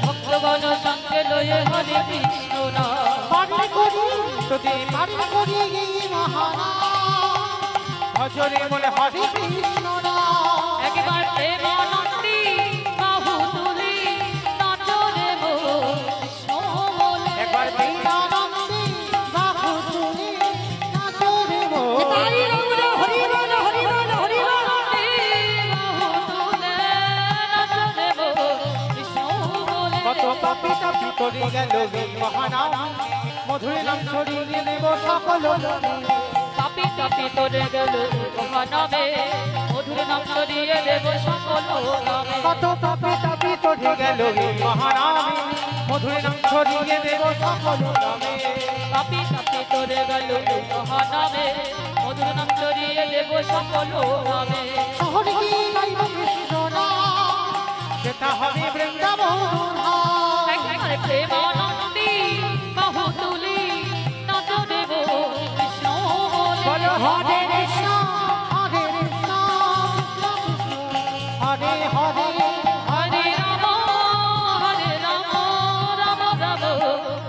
B: ভক্তগণ সঙ্গে লয়ে হরে কৃষ্ণ নাম
C: পারে করি তোদের পারে করি এই মহারাজ ভজরে বলে হরে কৃষ্ণ নাম
B: একবার প্রেমানন্দী বাহু তুলি নাচরে গো কৃষ্ণ বলে
C: একবার প্রেমানন্দে বাহু তুলে নাচো রে মোর।
A: তাই গৌর হরি বল হরি বল হরি বল
B: বাহু তুলে নাচরে গো কৃষ্ণ বলে
C: কত পাপি তাপি করে গেল এই মহানাম মধুর নাম ছড়িয়ে দেব সকল জনে।
B: পাপি কাপি তোরে গেল মহানামে মধুর নাম ছড়িয়ে দেব সকল নামে
C: কত পাপি তাপি করে গেল এই মহানামে মধুর নাম ছড়িয়ে দেব সকল নামে।
B: পাপি কাপি তোরে গেল মহানামে মধুর নাম ছড়িয়ে দেব সকল নামে
C: শহরে গিয়ে গাইব কৃষ্ণ নাম যেটা হবে বৃন্দাবন ধাম।
B: একবার প্রেমানন্দী বাহু তুলি নাচ দেব কৃষ্ণ বলে
C: বলো হরে কৃষ্ণ হরে কৃষ্ণ হরে হরে
B: হরে রাম রাম রাম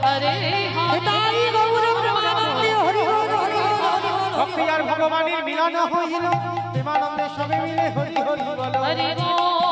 B: হরে হরে
A: তাই গৌর প্রেমানন্দে হরি বল হরি বল
C: ভক্তি আর ভগবানের মিলন হইল প্রেমানন্দে সবে মিলে হরি হরি বলো
B: হরি বল